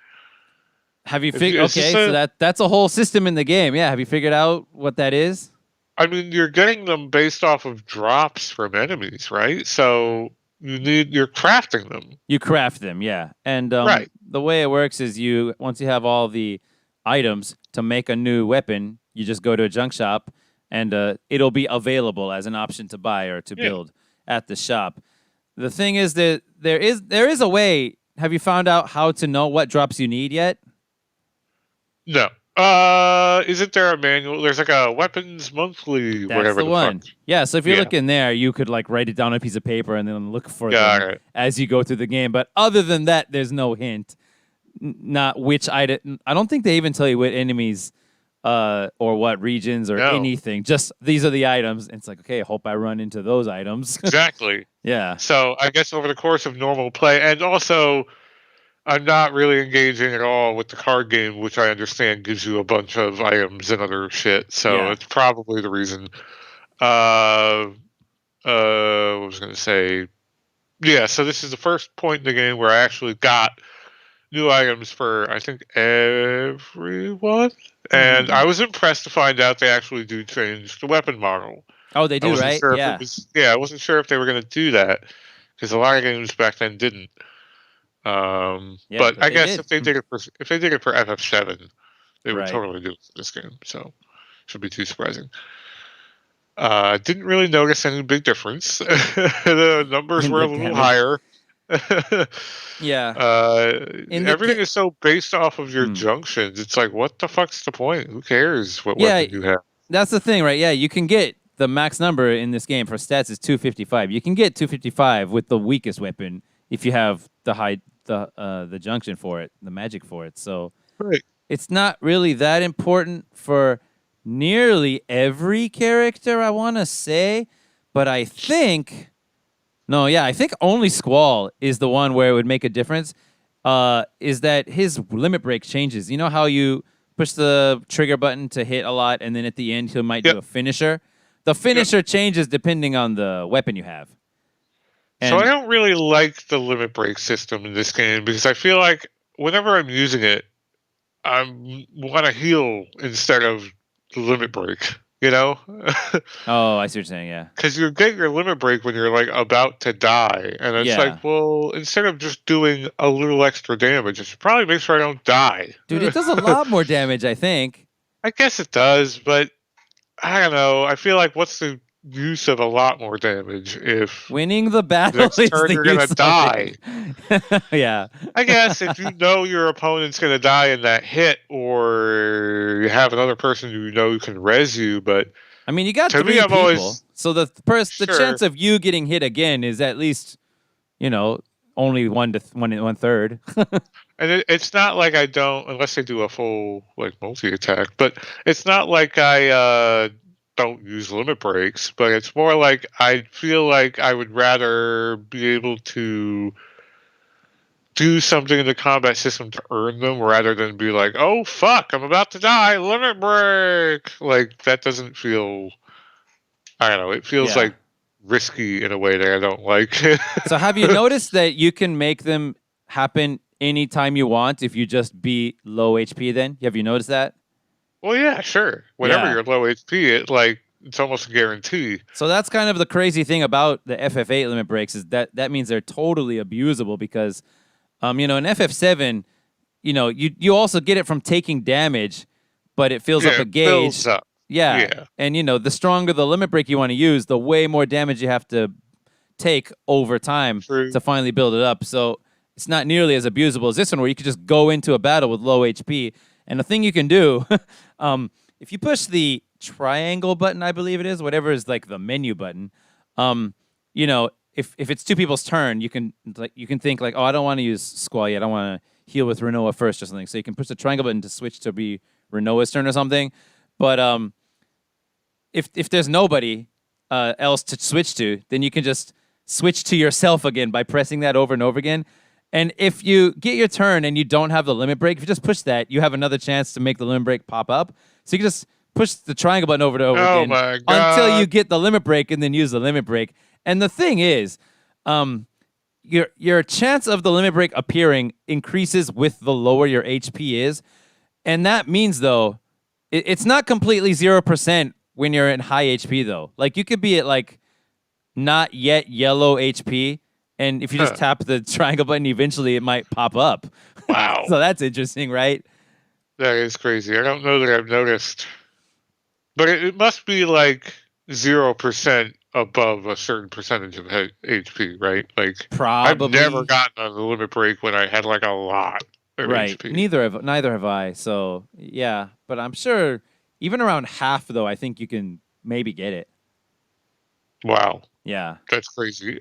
S1: Have you figured? Okay, so that's a whole system in the game. Yeah. Have you figured out what that is?
S2: I mean, you're getting them based off of drops from enemies, right? So you're crafting them.
S1: You craft them, yeah. And
S2: Right.
S1: the way it works is once you have all the items to make a new weapon, you just go to a junk shop, and it'll be available as an option to buy or to build at the shop. The thing is that there is a way. Have you found out how to know what drops you need yet?
S2: No. Isn't there a manual? There's like a weapons monthly,
S1: That's
S2: whatever
S1: the one.
S2: fuck.
S1: Yeah, so if you're looking there, you could like write it down on a piece of paper and then look for them as you go through the game. But other than that, there's no hint. Not which item. I don't think they even tell you what enemies or what regions or anything. Just these are the items. And it's like, okay, I hope I run into those items.
S2: Exactly.
S1: Yeah.
S2: So I guess over the course of normal play, and also I'm not really engaging at all with the card game, which I understand gives you a bunch of items and other shit. So it's probably the reason. What was I going to say? Yeah, so this is the first point in the game where I actually got new items for, I think, everyone. And I was impressed to find out they actually do change the weapon model.
S1: Oh, they do, right?
S2: Sure
S1: yeah.
S2: I wasn't sure if they were going to do that, because a lot of games back then didn't. But I guess if they did it for FF7, they would totally do it for this game. So shouldn't be too surprising. Didn't really notice any big difference. The numbers were a little higher. Everything is so based off of your junctions. It's like, what the fuck's the point? Who cares what weapon you have?
S1: That's the thing, right? Yeah, you can get the max number in this game for stats is 255. You can get 255 with the weakest weapon if you have the junction for it, the magic for it. So it's not really that important for nearly every character, I want to say. But I think only Squall is the one where it would make a difference. Is that his limit break changes? You know how you push the trigger button to hit a lot, and then at the end he might do a finisher? The finisher changes depending on the weapon you have.
S2: So I don't really like the limit break system in this game, because I feel like whenever I'm using it, I want to heal instead of the limit break, you know?
S1: Oh, I see what you're saying, yeah.
S2: Because you get your limit break when you're like about to die, and it's like, well, instead of just doing a little extra damage, it should probably make sure I don't die.
S1: Dude, it does a lot more damage, I think.
S2: I guess it does, but I don't know. I feel like what's the use of a lot more damage if
S1: winning the battle
S2: next turn you're gonna die?
S1: Yeah.
S2: I guess if you know your opponent's gonna die in that hit, or you have another person who who can res you, but
S1: I mean, you got 3 people, so the chance of you getting hit again is at least, only 1/3.
S2: And it's not like I don't, unless they do a full like multi attack. But it's not like I don't use limit breaks. But it's more like I feel like I would rather be able to do something in the combat system to earn them, rather than be like, oh fuck, I'm about to die, limit break. Like that doesn't feel. I don't know. It feels like risky in a way that I don't like.
S1: So have you noticed that you can make them happen anytime you want if you just be low HP then? Have you noticed that?
S2: Well, yeah, sure. Whenever you're low HP, it like It's almost a guarantee.
S1: So that's kind of the crazy thing about the FF8 limit breaks is that means they're totally abusable because, in FF7, you also get it from taking damage, but it fills up
S2: Yeah,
S1: a
S2: it
S1: gauge.
S2: builds up.
S1: Yeah,
S2: Yeah,
S1: and the stronger the limit break you want to use, the way more damage you have to take over time
S2: true.
S1: to finally build it up. So it's not nearly as abusable as this one, where you could just go into a battle with low HP. And the thing you can do, if you push the triangle button, I believe it is, whatever is like the menu button, if it's two people's turn, you can think like, oh, I don't want to use Squall yet. I want to heal with Renoa first or something. So you can push the triangle button to switch to be Renoa's turn or something. But if there's nobody else to switch to, then you can just switch to yourself again by pressing that over and over again. And if you get your turn and you don't have the limit break, if you just push that, you have another chance to make the limit break pop up. So you can just push the triangle button over and over
S2: Oh
S1: again
S2: my
S1: until you
S2: god.
S1: get the limit break and then use the limit break. And the thing is, your chance of the limit break appearing increases with the lower your HP is. And that means, though, it's not completely 0% when you're in high HP, though. Like, you could be at, like, not yet yellow HP, and if you just
S2: Huh.
S1: tap the triangle button, eventually it might pop up.
S2: Wow.
S1: So that's interesting, right?
S2: That is crazy. I don't know that I've noticed. But it must be like 0% above a certain percentage of HP, right? Like, I've never
S1: Probably.
S2: gotten on the limit break when I had like a lot of
S1: Right.
S2: HP.
S1: Neither have I. So, yeah. But I'm sure even around half, though, I think you can maybe get it.
S2: Wow.
S1: Yeah.
S2: That's crazy.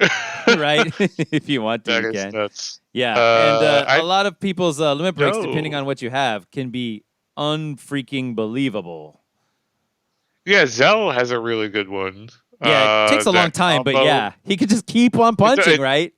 S1: Right? If you want to,
S2: That
S1: you
S2: is
S1: can.
S2: nuts.
S1: Yeah, and a
S2: I
S1: lot of people's limit breaks, depending
S2: know.
S1: on what you have, can be unfreaking believable.
S2: Yeah, Zell has a really good one.
S1: Yeah, it takes a long
S2: That
S1: time, but
S2: combo.
S1: yeah, he could just keep on punching,
S2: It
S1: right?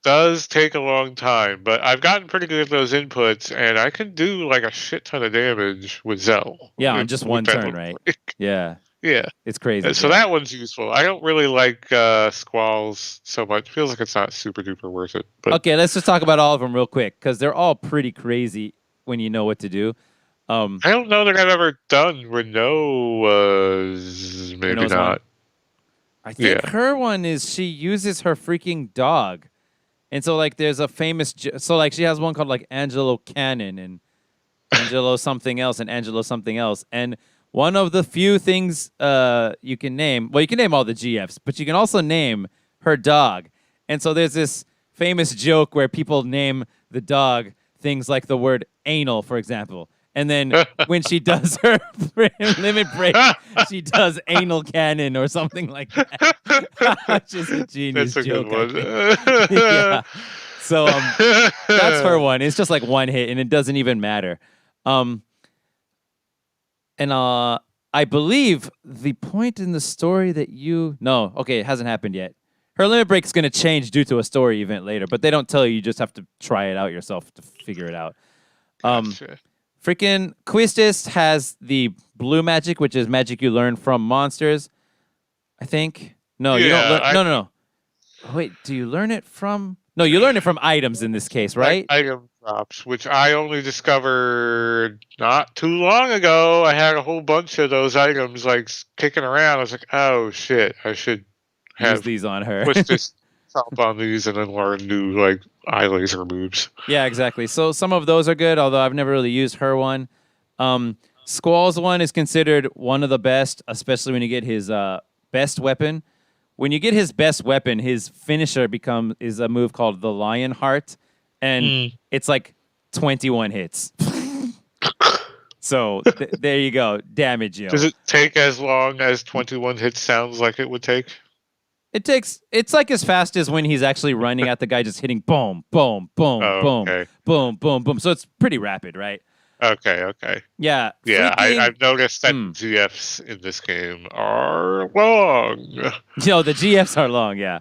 S2: does take a long time, but I've gotten pretty good at those inputs, and I can do like a shit ton of damage with Zell
S1: Yeah, on just
S2: with
S1: one
S2: that
S1: turn,
S2: little
S1: right?
S2: break.
S1: Yeah,
S2: Yeah.
S1: it's crazy.
S2: So
S1: Yeah.
S2: that one's useful. I don't really like Squalls so much. Feels like it's not super duper worth it. But
S1: Okay, let's just talk about all of them real quick because they're all pretty crazy when you know what to do.
S2: I don't know that I've ever done Renault's. Maybe
S1: Renault's one.
S2: not.
S1: I think
S2: Yeah.
S1: her one is she uses her freaking dog. And so like there's a famous so like she has one called like Angelo Cannon and Angelo something else and Angelo something else. And one of the few things you can name, well, you can name all the GFs, but you can also name her dog. And so there's this famous joke where people name the dog things like the word anal, for example. And then when she does her limit break, she does anal cannon or something like that. Which is a genius
S2: That's a good
S1: joke, I
S2: one.
S1: think. Yeah. So that's her one. It's just like one hit and it doesn't even matter. Um and I believe the point in the story that okay, it hasn't happened yet. Her limit break is going to change due to a story event later, but they don't tell you. You just have to try it out yourself to figure it out.
S2: Gotcha.
S1: Freaking Quistis has the blue magic, which is magic you learn from monsters. I think. No, you don't
S2: Yeah,
S1: learn. No. Wait, do you learn it from? No, you learn it from items in this case, right?
S2: item drops, which I only discovered not too long ago. I had a whole bunch of those items like kicking around. I was like, oh shit, I should
S1: Use
S2: have
S1: these on her.
S2: twist this up on these and then learn new like eye laser moves.
S1: Yeah, exactly. So some of those are good, although I've never really used her one. Squall's one is considered one of the best, especially when you get his best weapon. When you get his best weapon, his finisher is a move called the Lion Heart, and it's like 21 hits. So there you go, damage, yo.
S2: Does it take as long as 21 hits sounds like it would take?
S1: It's like as fast as when he's actually running at the guy, just hitting boom, boom, boom,
S2: Oh,
S1: boom,
S2: okay.
S1: boom, boom, boom. So it's pretty rapid, right?
S2: Okay.
S1: Yeah.
S2: Yeah,
S1: Freaking,
S2: I've noticed that GFs in this game are long.
S1: the GFs are long, yeah.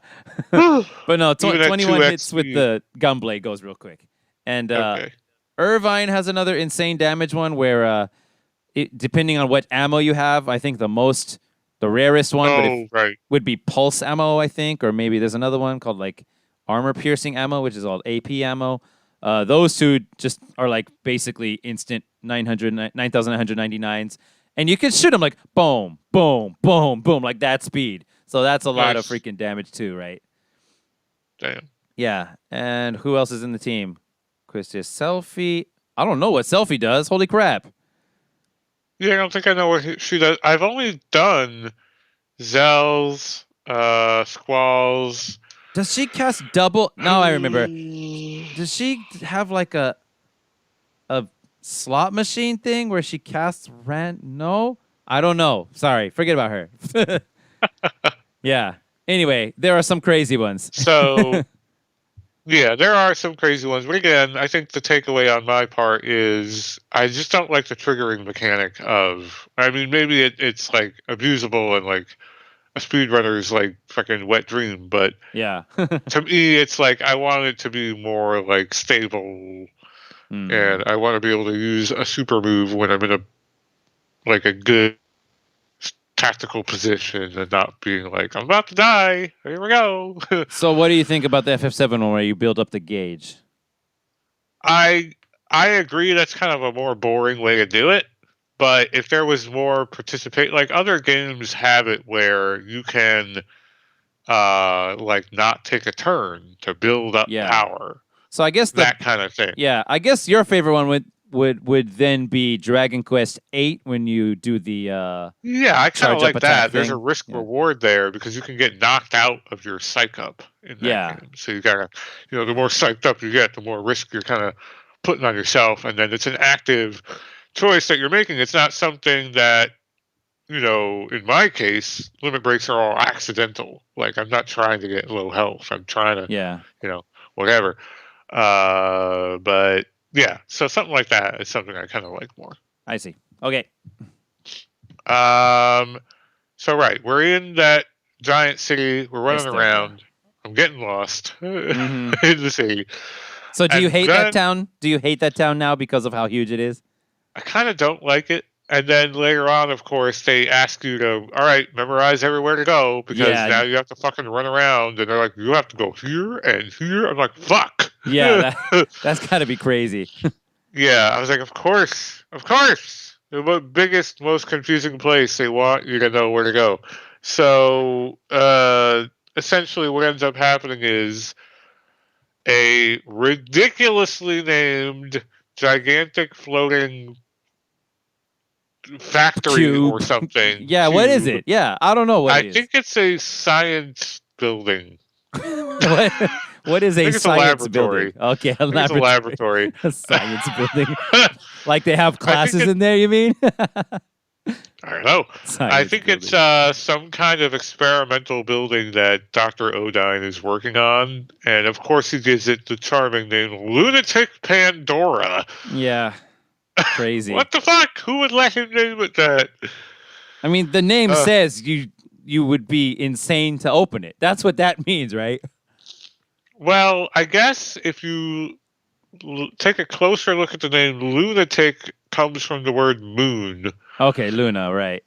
S1: But no,
S2: Even at
S1: 21
S2: 2x
S1: hits with
S2: speed.
S1: the gunblade goes real quick. And
S2: Okay.
S1: Irvine has another insane damage one where depending on what ammo you have, I think the rarest one,
S2: Oh, right.
S1: would be pulse ammo, I think, or maybe there's another one called like armor piercing ammo, which is called AP ammo. Those two just are like basically instant 9,999s. And you can shoot them like boom, boom, boom, boom, like that speed. So that's a lot of
S2: Nice.
S1: freaking damage too, right?
S2: Damn.
S1: Yeah. And who else is in the team? Christian Selfie. I don't know what Selfie does. Holy crap.
S2: Yeah, I don't think I know what she does. I've only done Zells, Squalls.
S1: Does she cast double? No, I remember. Does she have like a slot machine thing where she casts No, I don't know. Sorry, forget about her. Yeah. Anyway, there are some crazy ones.
S2: So, yeah, there are some crazy ones. But again, I think the takeaway on my part is I just don't like the triggering mechanic of. I mean, maybe it's like abusable and like a speedrunner's like fucking wet dream, but
S1: Yeah.
S2: to me, it's like I want it to be more like stable, and I want to be able to use a super move when I'm in a good tactical position and not being like I'm about to die. Here we go.
S1: So, what do you think about the FF7 one where you build up the gauge?
S2: I I agree that's kind of a more boring way to do it. But if there was more participate, like other games have it where you can like not take a turn to build up
S1: Yeah.
S2: power.
S1: So I guess
S2: that kind of thing.
S1: Yeah, I guess your favorite one would then be Dragon Quest VIII when you do the
S2: Yeah, I kind
S1: charge
S2: of
S1: up
S2: like
S1: attack
S2: that. There's a
S1: thing.
S2: risk
S1: Yeah.
S2: reward there because you can get knocked out of your psych up in that
S1: Yeah.
S2: game. So you gotta, the more psyched up you get, the more risk you're kind of putting on yourself, and then it's an active choice that you're making. It's not something that, in my case, limit breaks are all accidental. Like I'm not trying to get low health. I'm trying to,
S1: Yeah.
S2: whatever. But yeah, so something like that is something I kind of like more.
S1: I see. Okay.
S2: So right, we're in that giant city. We're running
S1: Yes,
S2: around. I'm getting lost
S1: Mhm.
S2: in the city.
S1: So do you
S2: And
S1: hate that
S2: then
S1: town? Do you hate that town now because of how huge it is?
S2: I kind of don't like it. And then later on, of course, they ask you to, all right, memorize everywhere to go because
S1: Yeah.
S2: now you have to fucking run around. And they're like, you have to go here and here. I'm like, fuck.
S1: Yeah, that's got to be crazy.
S2: Yeah, I was like, of course, of course. The biggest, most confusing place they want you to know where to go. So, essentially, what ends up happening is a ridiculously named gigantic floating factory
S1: Cube.
S2: or something.
S1: Yeah, what is
S2: cube.
S1: it? Yeah, I don't know what
S2: I
S1: it is.
S2: think it's a science building.
S1: What is a
S2: it's a
S1: science
S2: laboratory.
S1: building? Okay, a
S2: It's a laboratory.
S1: A science building. Like they have classes in there, you mean?
S2: I don't know. I think
S1: building.
S2: it's some kind of experimental building that Dr. Odine is working on. And of course, he gives it the charming name Lunatic Pandora.
S1: Yeah. Crazy.
S2: What the fuck? Who would let him name it that?
S1: I mean, the name says you would be insane to open it. That's what that means, right?
S2: Well, I guess if you take a closer look at the name, lunatic comes from the word moon.
S1: Okay, Luna, right.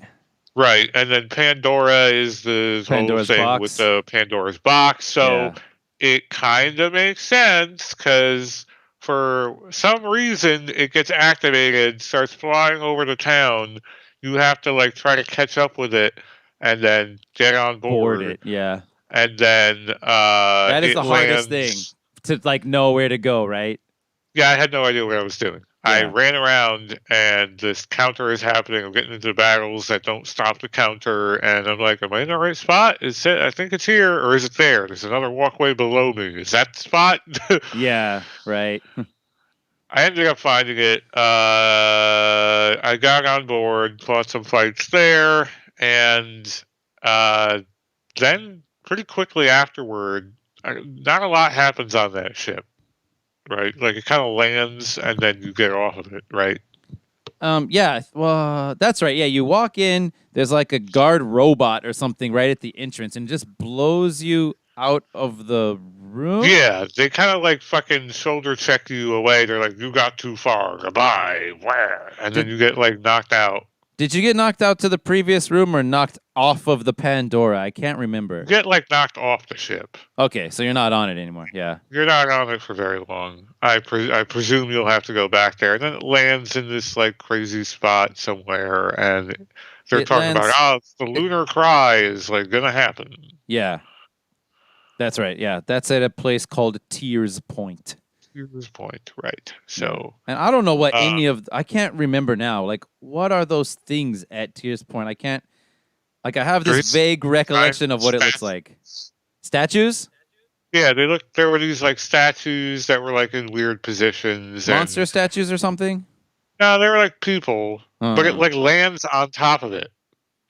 S2: Right, and then Pandora is the
S1: Pandora's
S2: whole thing
S1: box.
S2: with the Pandora's box. So
S1: Yeah.
S2: it kind of makes sense because for some reason it gets activated, starts flying over the town. You have to like try to catch up with it and then get on board.
S1: Board it, yeah.
S2: And then
S1: That is
S2: it
S1: the hardest
S2: lands-
S1: thing to like know where to go, right?
S2: Yeah, I had no idea what I was doing. I
S1: Yeah.
S2: ran around and this counter is happening. I'm getting into battles that don't stop the counter, and I'm like, "Am I in the right spot? Is it? I think it's here, or is it there? There's another walkway below me. Is that the spot?"
S1: Yeah, right.
S2: I ended up finding it. I got on board, fought some fights there, and then pretty quickly afterward, not a lot happens on that ship. Right, like it kind of lands and then you get off of it, right?
S1: Yeah, well, that's right. Yeah, you walk in, there's like a guard robot or something right at the entrance and it just blows you out of the room.
S2: Yeah, they kind of like fucking shoulder check you away. They're like, you got too far, goodbye, where? And then you get like knocked out.
S1: Did you get knocked out to the previous room or knocked off of the Pandora? I can't
S2: You
S1: remember.
S2: get like knocked off the ship.
S1: Okay, so you're not on it anymore. Yeah.
S2: You're not on it for very long. I presume you'll have to go back there, and then it lands in this like crazy spot somewhere, and they're
S1: It
S2: talking about,
S1: lands.
S2: oh, the lunar cry is like gonna happen.
S1: Yeah. That's right. Yeah. That's at a place called Tears Point.
S2: Here's point, right?
S1: Yeah.
S2: So,
S1: And I don't know what
S2: uh,
S1: I can't remember now. Like, what are those things at Tears Point? I can't, like, I have this
S2: there's
S1: vague recollection of what it looks
S2: statues.
S1: like. Statues?
S2: Yeah, they look. There were these like statues that were like in weird positions,
S1: Monster
S2: and
S1: statues or something?
S2: no, they were like people, but it
S1: Uh,
S2: like lands on top of it,
S1: it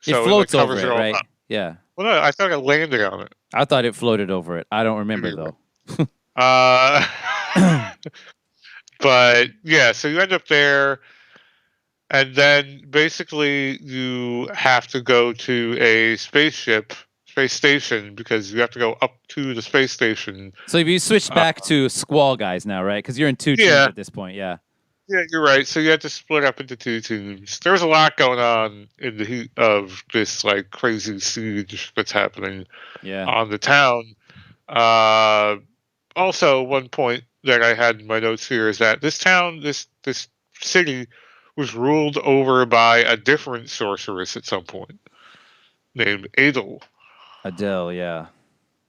S2: so it like
S1: floats over
S2: covers it
S1: it,
S2: all
S1: right?
S2: up.
S1: Yeah.
S2: Well, no, I thought it landed on it.
S1: I thought it floated over it. I don't remember,
S2: Maybe.
S1: though.
S2: Uh, but yeah, so you end up there, and then basically you have to go to a space station, because you have to go up to the space station.
S1: So if you switch
S2: Uh,
S1: back to Squall guys now, right? Because you're in two teams
S2: yeah,
S1: at this point, yeah.
S2: yeah, you're right. So you have to split up into two teams. There's a lot going on in the heat of this like crazy siege that's happening
S1: Yeah.
S2: on the town. Uh, Also, one point that I had in my notes here is that this town, this city, was ruled over by a different sorceress at some point, named Adel
S1: Adele, yeah.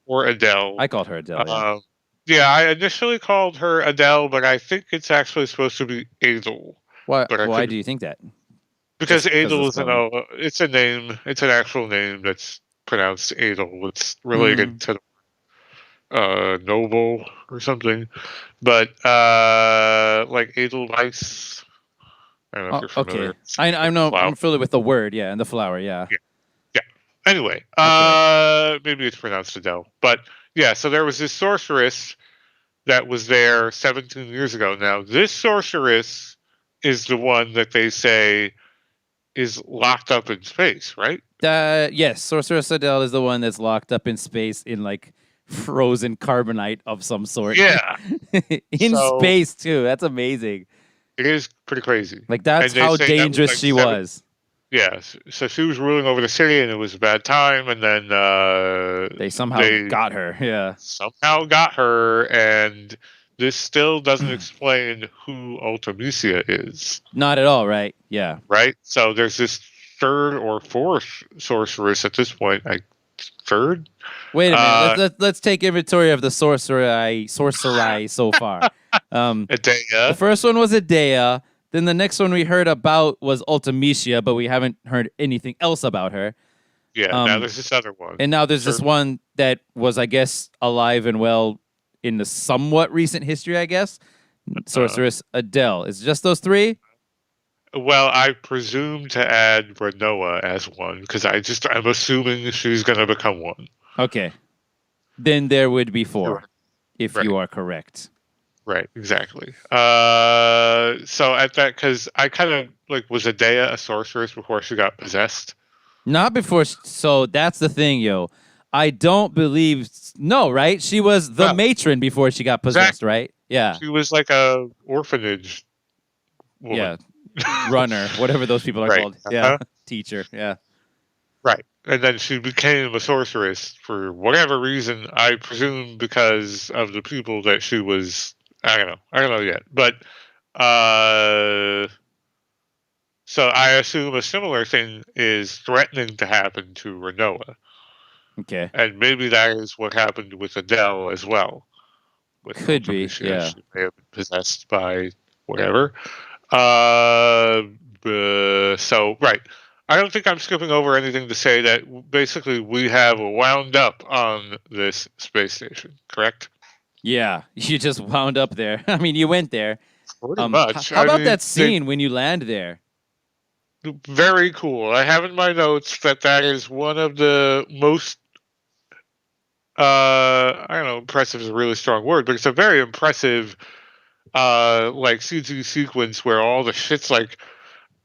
S2: or Adele.
S1: I called her Adele, yeah.
S2: Yeah, I initially called her Adele, but I think it's actually supposed to be Adel. But I
S1: Why
S2: could
S1: do you think that?
S2: because
S1: Just because of
S2: Adel
S1: the
S2: is
S1: spelling.
S2: it's a name, it's an actual name that's pronounced Adel. It's
S1: Hmm.
S2: related to noble or something. But like Edelweiss, I don't know if
S1: Oh,
S2: you're familiar
S1: okay.
S2: with
S1: I
S2: the
S1: know
S2: flower.
S1: I'm familiar with the word, yeah, and the flower, yeah.
S2: Yeah, yeah. Anyway,
S1: Okay.
S2: maybe it's pronounced Adele, but yeah. So there was this sorceress that was there 17 years ago. Now this sorceress is the one that they say is locked up in space, right?
S1: Yes, Sorceress Adele is the one that's locked up in space in like frozen carbonite of some sort.
S2: Yeah.
S1: In
S2: So
S1: space too. That's amazing.
S2: it is pretty crazy,
S1: Like that's
S2: and they
S1: how
S2: say that was
S1: dangerous
S2: like
S1: she
S2: seven.
S1: was.
S2: Yeah, so she was ruling over the city, and it was a bad time. And then
S1: They somehow
S2: they
S1: got her. Yeah.
S2: somehow got her, and this still doesn't explain who Ultimisia is,
S1: Not at all, right? Yeah.
S2: right? So there's this third or fourth sorceress at this point. Third?
S1: Wait a minute.
S2: Uh,
S1: Let's take inventory of the sorcery so far. Um, the
S2: Adea.
S1: first one was Adea. Then the next one we heard about was Ultimecia, but we haven't heard anything else about her.
S2: Yeah, now
S1: Um,
S2: there's this other one.
S1: and now there's this
S2: Third.
S1: one that was, I guess, alive and well in the somewhat recent history, I guess.
S2: Uh,
S1: Sorceress Adele. Is it just those three?
S2: well, I presume to add Renoa as one, because I'm assuming she's going to become one.
S1: Okay. Then there would be four,
S2: Sure.
S1: if
S2: Right.
S1: you are correct.
S2: Right, exactly. So at that, because I kind of like was Adea a sorceress before she got possessed?
S1: Not before. So that's the thing, yo. I don't believe. No, right? She was the
S2: No,
S1: matron before she got possessed,
S2: exactly.
S1: right? Yeah.
S2: She was like a orphanage
S1: Yeah.
S2: woman.
S1: Runner, whatever those people are
S2: Right.
S1: called. Yeah. Teacher. Yeah.
S2: Right. And then she became a sorceress for whatever reason. I presume because of the people that she was. I don't know. I don't know yet. But uh, so I assume a similar thing is threatening to happen to Renoa.
S1: Okay.
S2: And maybe that is what happened with Adele as well. With
S1: Could be.
S2: Ultimecia,
S1: Yeah.
S2: she may have been possessed by whatever. Uh, so right, I don't think I'm skipping over anything to say that basically we have wound up on this space station. Correct?
S1: Yeah. You just wound up there. I mean, you went there.
S2: Pretty much.
S1: How
S2: I
S1: about
S2: mean,
S1: that scene when you land there?
S2: very cool. I have in my notes that that is one of the most I don't know, impressive is a really strong word, but it's a very impressive like CG sequence where all the shit's like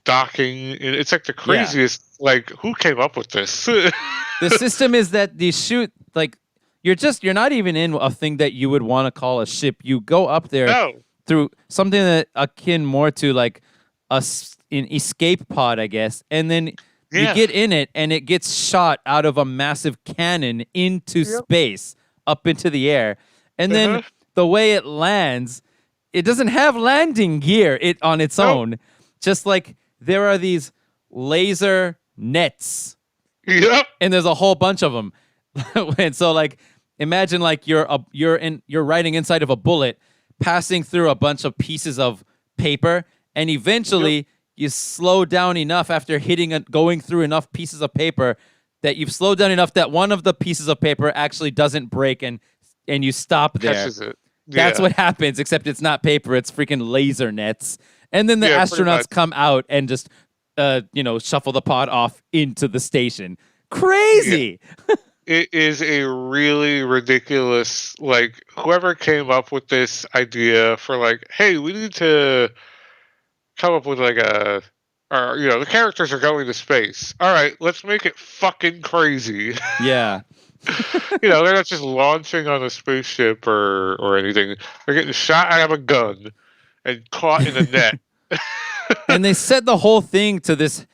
S2: docking. It's like the
S1: Yeah.
S2: craziest. Like, who came up with this?
S1: The system is that the shoot, like, you're not even in a thing that you would want to call a ship. You go up there
S2: No.
S1: through something that akin more to like an escape pod, I guess, and then you
S2: Yeah.
S1: get in it, and it gets shot out of a massive cannon into
S2: Yep.
S1: space, up into the air, and then
S2: Uh-huh.
S1: the way it lands, it doesn't have landing gear on its
S2: No.
S1: own. Just like there are these laser nets,
S2: Yep.
S1: and there's a whole bunch of them. And so, like, imagine like you're riding inside of a bullet, passing through a bunch of pieces of paper, and eventually you slow down enough after going through enough pieces of paper that you've slowed down enough that one of the pieces of paper actually doesn't break, and you stop there.
S2: Catches it.
S1: That's
S2: Yeah.
S1: what happens, except it's not paper, it's freaking laser nets. And then the
S2: Yeah, pretty
S1: astronauts
S2: much.
S1: come out and just shuffle the pod off into the station. Crazy.
S2: It is a really ridiculous, like, whoever came up with this idea for, like, hey, we need to come up with, like, the characters are going to space. All right, let's make it fucking crazy.
S1: Yeah.
S2: They're not just launching on a spaceship or anything. They're getting shot out of a gun and caught in a net.
S1: And they set the whole thing to this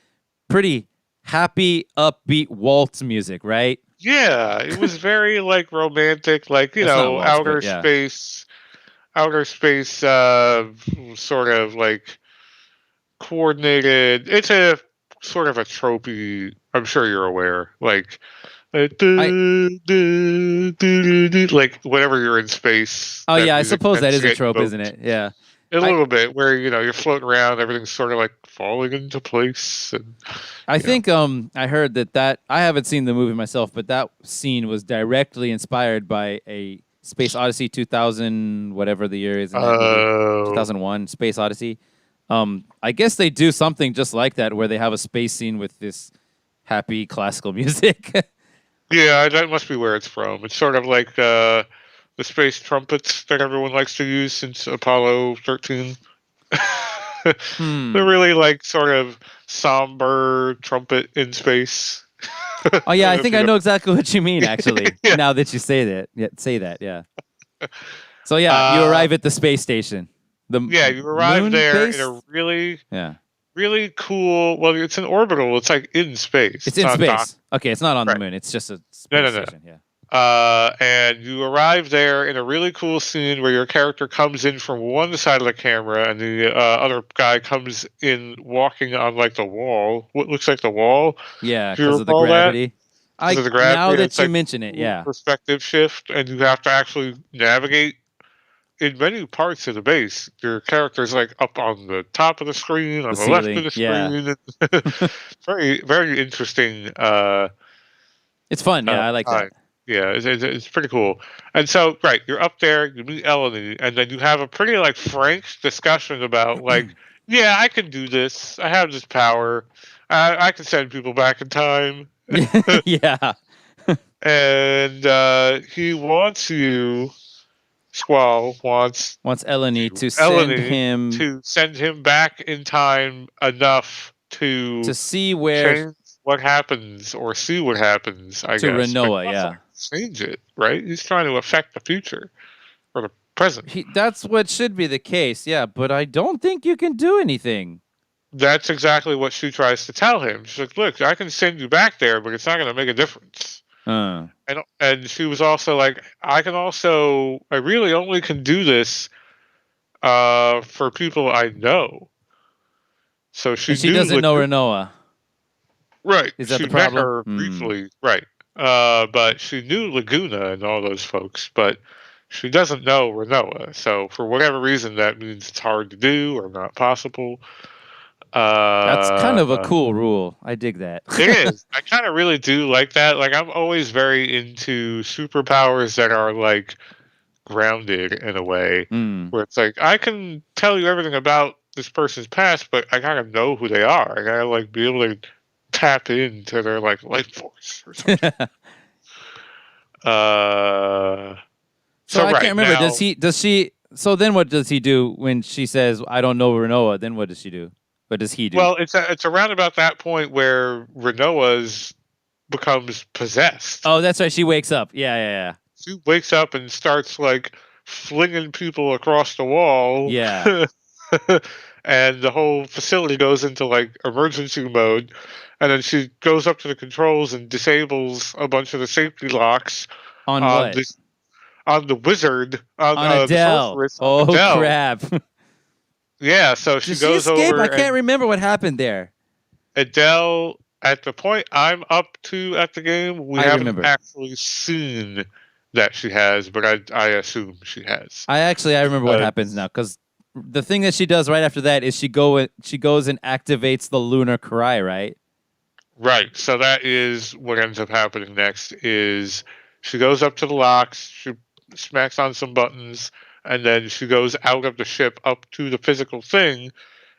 S1: pretty happy, upbeat waltz music, right?
S2: Yeah, it was very, like, romantic, like,
S1: That's not waltz,
S2: outer
S1: but yeah.
S2: space, sort of, like, coordinated. It's a sort of a tropey. I'm sure you're aware, like, like whenever you're in space.
S1: Oh
S2: that
S1: yeah, I
S2: music
S1: suppose that
S2: tends
S1: is
S2: to
S1: a
S2: get
S1: trope,
S2: invoked
S1: isn't it? Yeah.
S2: a little bit, where you're floating around, everything's sort of like falling into place. And
S1: I think I heard that I haven't seen the movie myself, but that scene was directly inspired by a Space Odyssey 2000, whatever the year is in that movie, 2001 Space Odyssey. I guess they do something just like that, where they have a space scene with this happy classical music.
S2: yeah, that must be where it's from. It's sort of like the space trumpets that everyone likes to use since Apollo 13. They're really, like, sort of somber trumpet in space.
S1: Oh yeah, I think I know exactly what you mean. Actually,
S2: Yeah.
S1: now that you say that, yeah. So yeah, you arrive at the space station.
S2: You arrive
S1: moon
S2: there
S1: base?
S2: in a really,
S1: Yeah,
S2: really cool. Well, it's an orbital. It's like in space.
S1: it's in
S2: not
S1: space.
S2: docked.
S1: Okay, it's not on the
S2: Right.
S1: moon. It's just a space
S2: No.
S1: station. Yeah.
S2: And you arrive there in a really cool scene where your character comes in from one side of the camera, and the other guy comes in walking on, like, the wall. What looks like the wall.
S1: Yeah,
S2: Do you
S1: because of the
S2: recall that?
S1: gravity.
S2: Because of the gravity,
S1: Now
S2: and
S1: that
S2: it's
S1: you
S2: like
S1: mention it, yeah.
S2: perspective shift, and you have to actually navigate in many parts of the base. Your character's, like, up on the top of the screen, on
S1: The
S2: the left
S1: ceiling,
S2: of the
S1: yeah.
S2: screen. Very, very interesting.
S1: It's fun. Yeah, I like that.
S2: Yeah, it's pretty cool. And so, right, you're up there, you meet Eleni, and then you have a pretty, like, frank discussion about, like, yeah, I can do this. I have this power. I can send people back in time.
S1: Yeah.
S2: And he wants you. Squall wants
S1: Eleni to
S2: send him back in time enough to
S1: see where
S2: change what happens, or see what happens, I guess.
S1: to Renoa.
S2: But
S1: Yeah.
S2: change it, right? He's trying to affect the future or the present.
S1: That's what should be the case. Yeah, but I don't think you can do anything.
S2: That's exactly what she tries to tell him. She's like, "Look, I can send you back there, but it's not going to make a difference." And she was also like, I really only can do this for people I know. So she
S1: doesn't know Renoa.
S2: Right.
S1: Is that
S2: she
S1: the problem?
S2: met her briefly, right. But she knew Laguna and all those folks, but she doesn't know Renoa. So for whatever reason, that means it's hard to do or not possible.
S1: That's kind of a cool rule. I dig that.
S2: It is. I kind of really do like that. Like, I'm always very into superpowers that are, like, grounded in a way, where it's like, I can tell you everything about this person's past, but I kind of know who they are. I gotta, like, be able to tap into their, like, life force or something.
S1: So I can't remember. Does she? So then, what does he do when she says, "I don't know Renoa"? Then what does she do? What does he do?
S2: Well, it's around about that point where Renoa's becomes possessed.
S1: Oh, that's right. She wakes up. Yeah.
S2: She wakes up and starts, like, flinging people across the wall.
S1: Yeah.
S2: and the whole facility goes into like emergency mode, and then she goes up to the controls and disables a bunch of the safety locks
S1: On
S2: on
S1: what?
S2: this on the wizard on
S1: On
S2: the
S1: Adele.
S2: sorceress on
S1: Oh
S2: Adele.
S1: crap!
S2: Yeah, so she
S1: Did she
S2: goes
S1: escape?
S2: over
S1: I can't
S2: and
S1: remember what happened there.
S2: Adele. At the point I'm up to at the game, we
S1: I
S2: haven't
S1: remember.
S2: actually seen that she has, but I assume she has.
S1: I remember what happens now because the thing that she does right after that is she goes and activates the lunar cry, right?
S2: Right. So that is what ends up happening next is she goes up to the locks, she smacks on some buttons, and then she goes out of the ship up to the physical thing.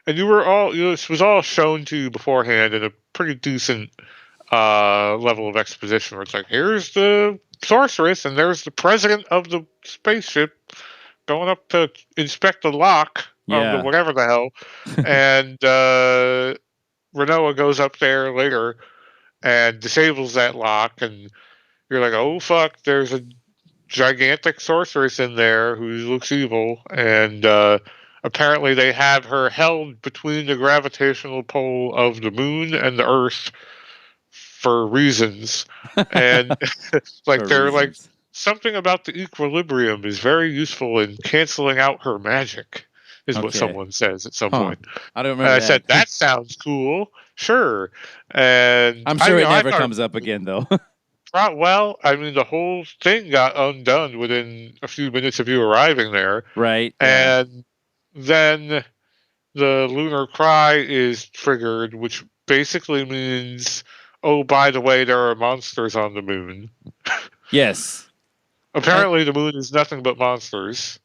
S2: And this was all shown to you beforehand in a pretty decent level of exposition where it's like, here's the sorceress and there's the president of the spaceship going up to inspect the lock of the
S1: Yeah.
S2: whatever the hell. And Renoa goes up there later and disables that lock, and you're like, oh fuck, there's a gigantic sorceress in there who looks evil, and apparently they have her held between the gravitational pull of the moon and the Earth for reasons, and like
S1: For
S2: they're like
S1: reasons.
S2: something about the equilibrium is very useful in canceling out her magic. Is what
S1: Okay.
S2: someone says at some
S1: Huh.
S2: point.
S1: I don't
S2: And
S1: remember
S2: I said,
S1: that.
S2: "That sounds cool, sure." And
S1: I'm sure it
S2: I
S1: never
S2: thought
S1: comes up again though.
S2: well, I mean, the whole thing got undone within a few minutes of you arriving there,
S1: Right? Yeah.
S2: and then the lunar cry is triggered, which basically means, oh, by the way, there are monsters on the moon.
S1: Yes. And
S2: Apparently, the moon is nothing but monsters.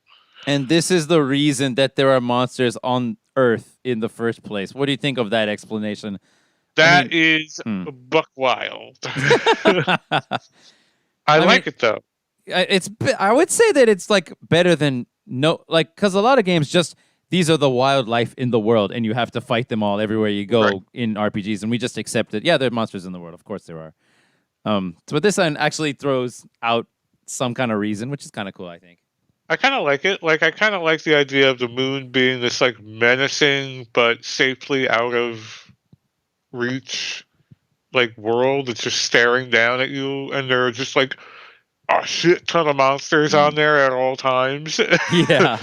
S1: and this is the reason that there are monsters on Earth in the first place. What do you think of that explanation? I
S2: That
S1: mean,
S2: is
S1: hmm.
S2: buck wild. I
S1: I mean,
S2: like it though.
S1: I would say that it's like better than no like because a lot of games just these are the wildlife in the world and you have to fight them all everywhere you
S2: Right.
S1: go in RPGs and we just accept it. Yeah, there are monsters in the world, of course there are. But this one actually throws out some kind of reason, which is kind of cool, I think.
S2: I kind of like it. Like, I kind of like the idea of the moon being this like menacing but safely out of reach like world that's just staring down at you, and there are just like a shit ton of monsters on
S1: Mm.
S2: there at all times.
S1: Yeah,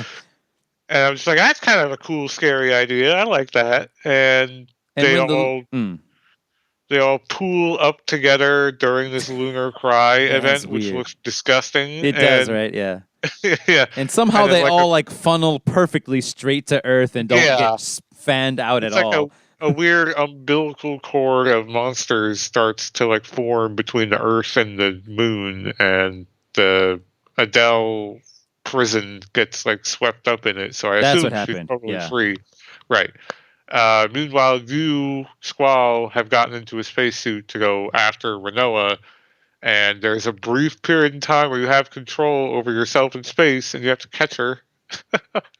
S2: And I'm just like, that's kind of a cool, scary idea. I like that. And
S1: and
S2: they
S1: when the
S2: all they all pool up together during this lunar cry
S1: yeah, it's
S2: event, which
S1: weird.
S2: looks disgusting.
S1: It does,
S2: And
S1: right? Yeah.
S2: yeah,
S1: And somehow
S2: and then
S1: they
S2: like
S1: all like funnel perfectly straight to Earth and don't get
S2: yeah,
S1: fanned out at
S2: it's like
S1: all.
S2: a weird umbilical cord of monsters starts to like form between the Earth and the moon, and the Adele prison gets like swept up in it. So I
S1: That's what
S2: assume she's
S1: happened.
S2: totally
S1: Yeah.
S2: free, right? Meanwhile, you, Squall, have gotten into a spacesuit to go after Renoa, and there's a brief period in time where you have control over yourself in space, and you have to catch her.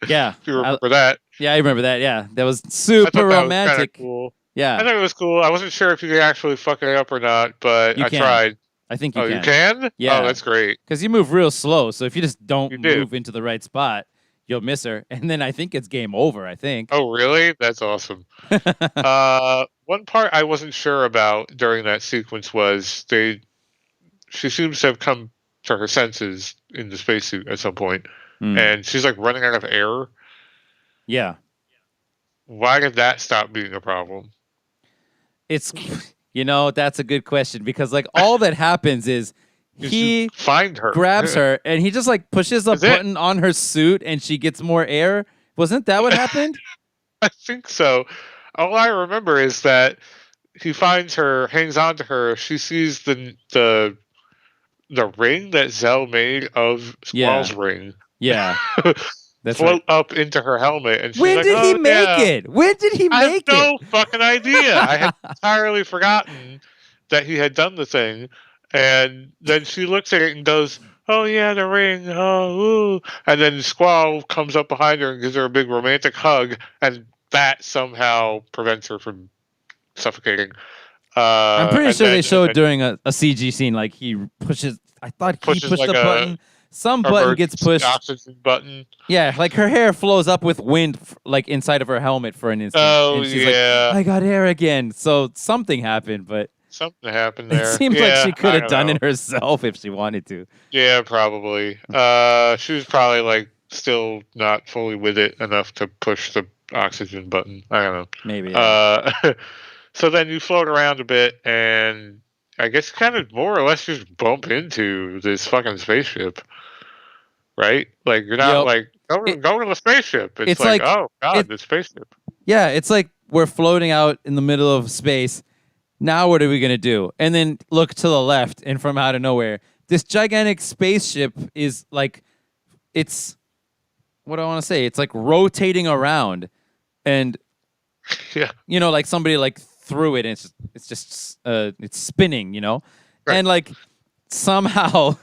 S1: Yeah.
S2: If you remember that,
S1: Yeah, I remember that. Yeah. That was
S2: I
S1: super
S2: thought that was kind of
S1: romantic.
S2: cool. I
S1: Yeah.
S2: thought it was cool. I wasn't sure if you could actually fuck it up or not, but
S1: You
S2: I
S1: can.
S2: tried.
S1: I think you
S2: Oh, you
S1: can.
S2: can? Oh,
S1: Yeah.
S2: that's great.
S1: Because you move real slow. So if you just don't
S2: You do.
S1: move into the right spot, you'll miss her. And then I think it's game over, I think.
S2: Oh, really? That's awesome. One part I wasn't sure about during that sequence was she seems to have come to her senses in the spacesuit at some point,
S1: Mm.
S2: and she's like running out of air.
S1: Yeah.
S2: Why did that stop being a problem?
S1: It's, that's a good question because like all that happens is
S2: Did you
S1: he
S2: find her?
S1: grabs her and he just like pushes a
S2: Is it?
S1: button on her suit and she gets more air. Wasn't that what happened?
S2: I think so. All I remember is that he finds her, hangs on to her. She sees the ring that Zell made of Squall's
S1: Yeah.
S2: ring
S1: Yeah. That's
S2: float
S1: right.
S2: up into her helmet, and she's
S1: When
S2: like,
S1: did he
S2: "Oh
S1: make
S2: yeah."
S1: it? When did he
S2: I have
S1: make
S2: no
S1: it?
S2: fucking idea. I had entirely forgotten that he had done the thing, and then she looks at it and goes, "Oh yeah, the ring. Oh, ooh." And then Squall comes up behind her and gives her a big romantic hug, and that somehow prevents her from suffocating.
S1: I'm pretty
S2: And
S1: sure they
S2: then
S1: showed during a CG scene like he pushes. I thought he
S2: pushes
S1: pushed
S2: like
S1: a button some button gets
S2: emergency
S1: pushed.
S2: oxygen button.
S1: Yeah, like her hair flows up with wind, like inside of her helmet for an instant,
S2: Oh
S1: and she's like,
S2: yeah,
S1: "I got hair again." So something happened, but
S2: something happened
S1: it
S2: there.
S1: seems like
S2: Yeah,
S1: she could
S2: I
S1: have
S2: don't
S1: done
S2: know.
S1: it herself if she wanted to.
S2: Yeah, probably. She was probably like still not fully with it enough to push the oxygen button. I don't
S1: Maybe,
S2: know.
S1: yeah.
S2: So then you float around a bit, and I guess kind of more or less just bump into this fucking spaceship, right? Like you're not
S1: Yep.
S2: like
S1: It,
S2: go to the spaceship. It's
S1: it's
S2: like,
S1: like
S2: oh god,
S1: it.
S2: the spaceship.
S1: Yeah, it's like we're floating out in the middle of space. Now what are we gonna do? And then look to the left, and from out of nowhere, this gigantic spaceship is like, it's what do I want to say? It's like rotating around, and
S2: Yeah,
S1: like somebody like threw it, and it's spinning,
S2: right.
S1: and like somehow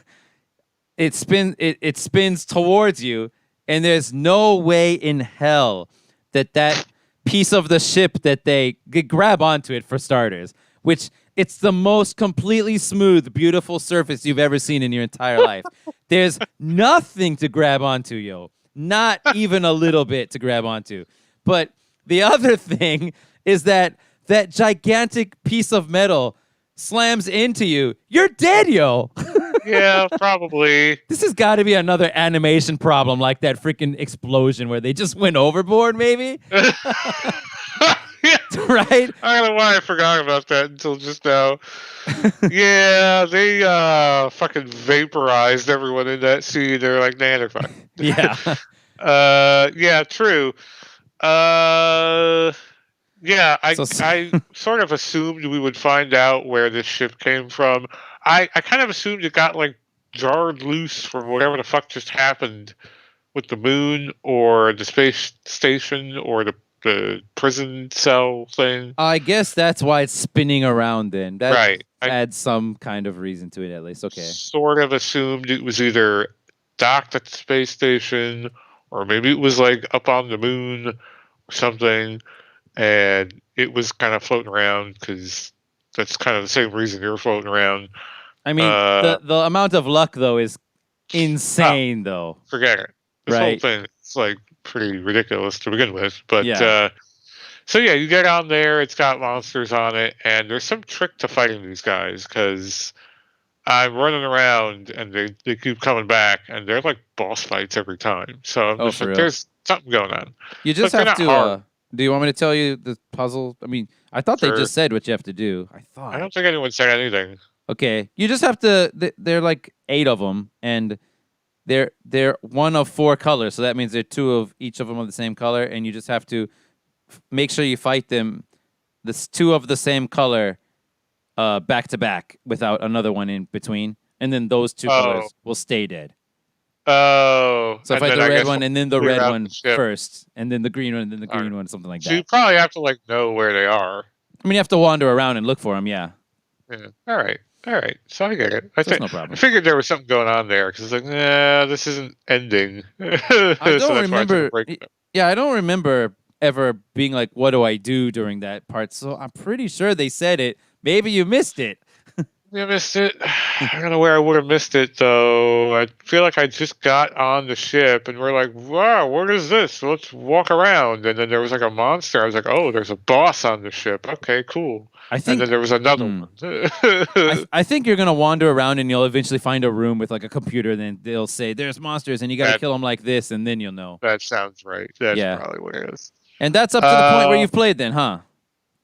S1: it spins towards you, and there's no way in hell that piece of the ship that they grab onto it for starters, which it's the most completely smooth, beautiful surface you've ever seen in your entire life. There's nothing to grab onto, yo. Not even a little bit to grab onto. But the other thing is that gigantic piece of metal slams into you. You're dead, yo.
S2: Yeah, probably.
S1: This has got to be another animation problem, like that freaking explosion where they just went overboard, maybe?
S2: Yeah.
S1: Right?
S2: I don't know why I forgot about that until just now. Yeah, they fucking vaporized everyone in that scene. They're like, nah, they're fine.
S1: Yeah.
S2: Yeah, true. Uh yeah,
S1: So,
S2: I sort of assumed we would find out where this ship came from. I kind of assumed it got like jarred loose from whatever the fuck just happened with the moon or the space station or the prison cell thing.
S1: I guess that's why it's spinning around then. That
S2: Right. I
S1: adds some kind of reason to it, at least. Okay.
S2: sort of assumed it was either docked at the space station or maybe it was like up on the moon or something, and it was kind of floating around because that's kind of the same reason you're floating around.
S1: I mean,
S2: Uh,
S1: the amount of luck, though, is
S2: oh,
S1: insane, though.
S2: forget it. This whole
S1: Right?
S2: thing is like pretty ridiculous to begin with. But
S1: Yeah.
S2: so yeah, you get on there. It's got monsters on it, and there's some trick to fighting these guys because I'm running around and they keep coming back, and they're like boss fights every time. So I'm
S1: Oh,
S2: just
S1: for
S2: like,
S1: real.
S2: there's something going on.
S1: You
S2: But
S1: just
S2: they're
S1: have
S2: not
S1: to.
S2: hard.
S1: Do you want me to tell you the puzzle? I mean, I thought they
S2: Sure.
S1: just said what you have to do. I
S2: I
S1: thought.
S2: don't think anyone said anything.
S1: Okay, you just have to. They're like 8 of them, and they're one of 4 colors. So that means they're 2 of each of them of the same color, and you just have to make sure you fight them. This 2 of the same color, back to back, without another one in between, and then those 2
S2: Oh,
S1: colors will stay dead.
S2: oh,
S1: So
S2: and
S1: fight
S2: then
S1: the
S2: I
S1: red
S2: guess
S1: one, and then the
S2: clear
S1: red
S2: out the
S1: one
S2: ship.
S1: first, and then the green one, and then the
S2: All
S1: green
S2: right.
S1: one, something like
S2: So you
S1: that.
S2: probably have to like know where they are.
S1: I mean, you have to wander around and look for them. Yeah,
S2: Yeah. All right. All right. So I get it.
S1: so it's no
S2: I
S1: problem.
S2: figured there was something going on there because it's like, nah, this isn't ending.
S1: I
S2: So
S1: don't
S2: that's why I took a
S1: remember.
S2: break.
S1: Yeah, I don't remember ever being like, "What do I do?" during that part. So I'm pretty sure they said it. Maybe you missed it.
S2: You missed it. I don't know where I would have missed it though. I feel like I just got on the ship and we're like, wow, what is this? Let's walk around. And then there was like a monster. I was like, oh, there's a boss on the ship. Okay, cool.
S1: I
S2: And
S1: think.
S2: then there was another
S1: Hmm.
S2: one.
S1: I think you're gonna wander around and you'll eventually find a room with like a computer. Then they'll say, "There's monsters, and you got to
S2: that
S1: kill them like this," and then you'll know.
S2: that sounds right. That's
S1: Yeah,
S2: probably what it is.
S1: and that's up to the point where you've played, then, huh?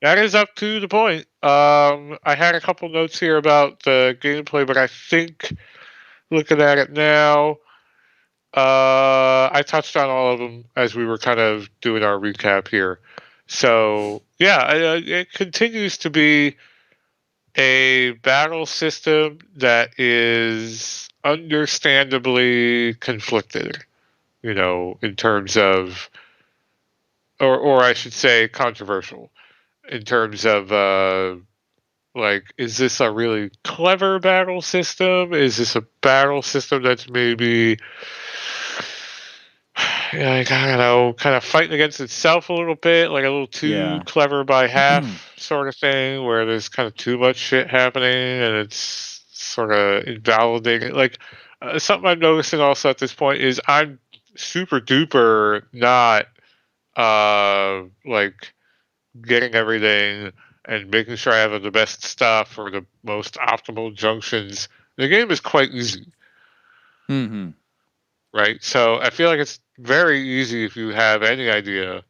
S2: That is up to the point. I had a couple notes here about the gameplay, but I think looking at it now, I touched on all of them as we were kind of doing our recap here. So yeah, it continues to be a battle system that is understandably conflicted. In terms of, or I should say, controversial in terms of like, is this a really clever battle system? Is this a battle system that's maybe like, I don't know, kind of fighting against itself a little bit, like a little too
S1: Yeah.
S2: clever by half sort of thing, where there's kind of too much shit happening and it's sort of invalidating. Like, something I'm noticing also at this point is I'm super duper not like getting everything and making sure I have the best stuff or the most optimal junctions. The game is quite easy,
S1: Mm-hmm.
S2: right? So I feel like it's very easy if you have any idea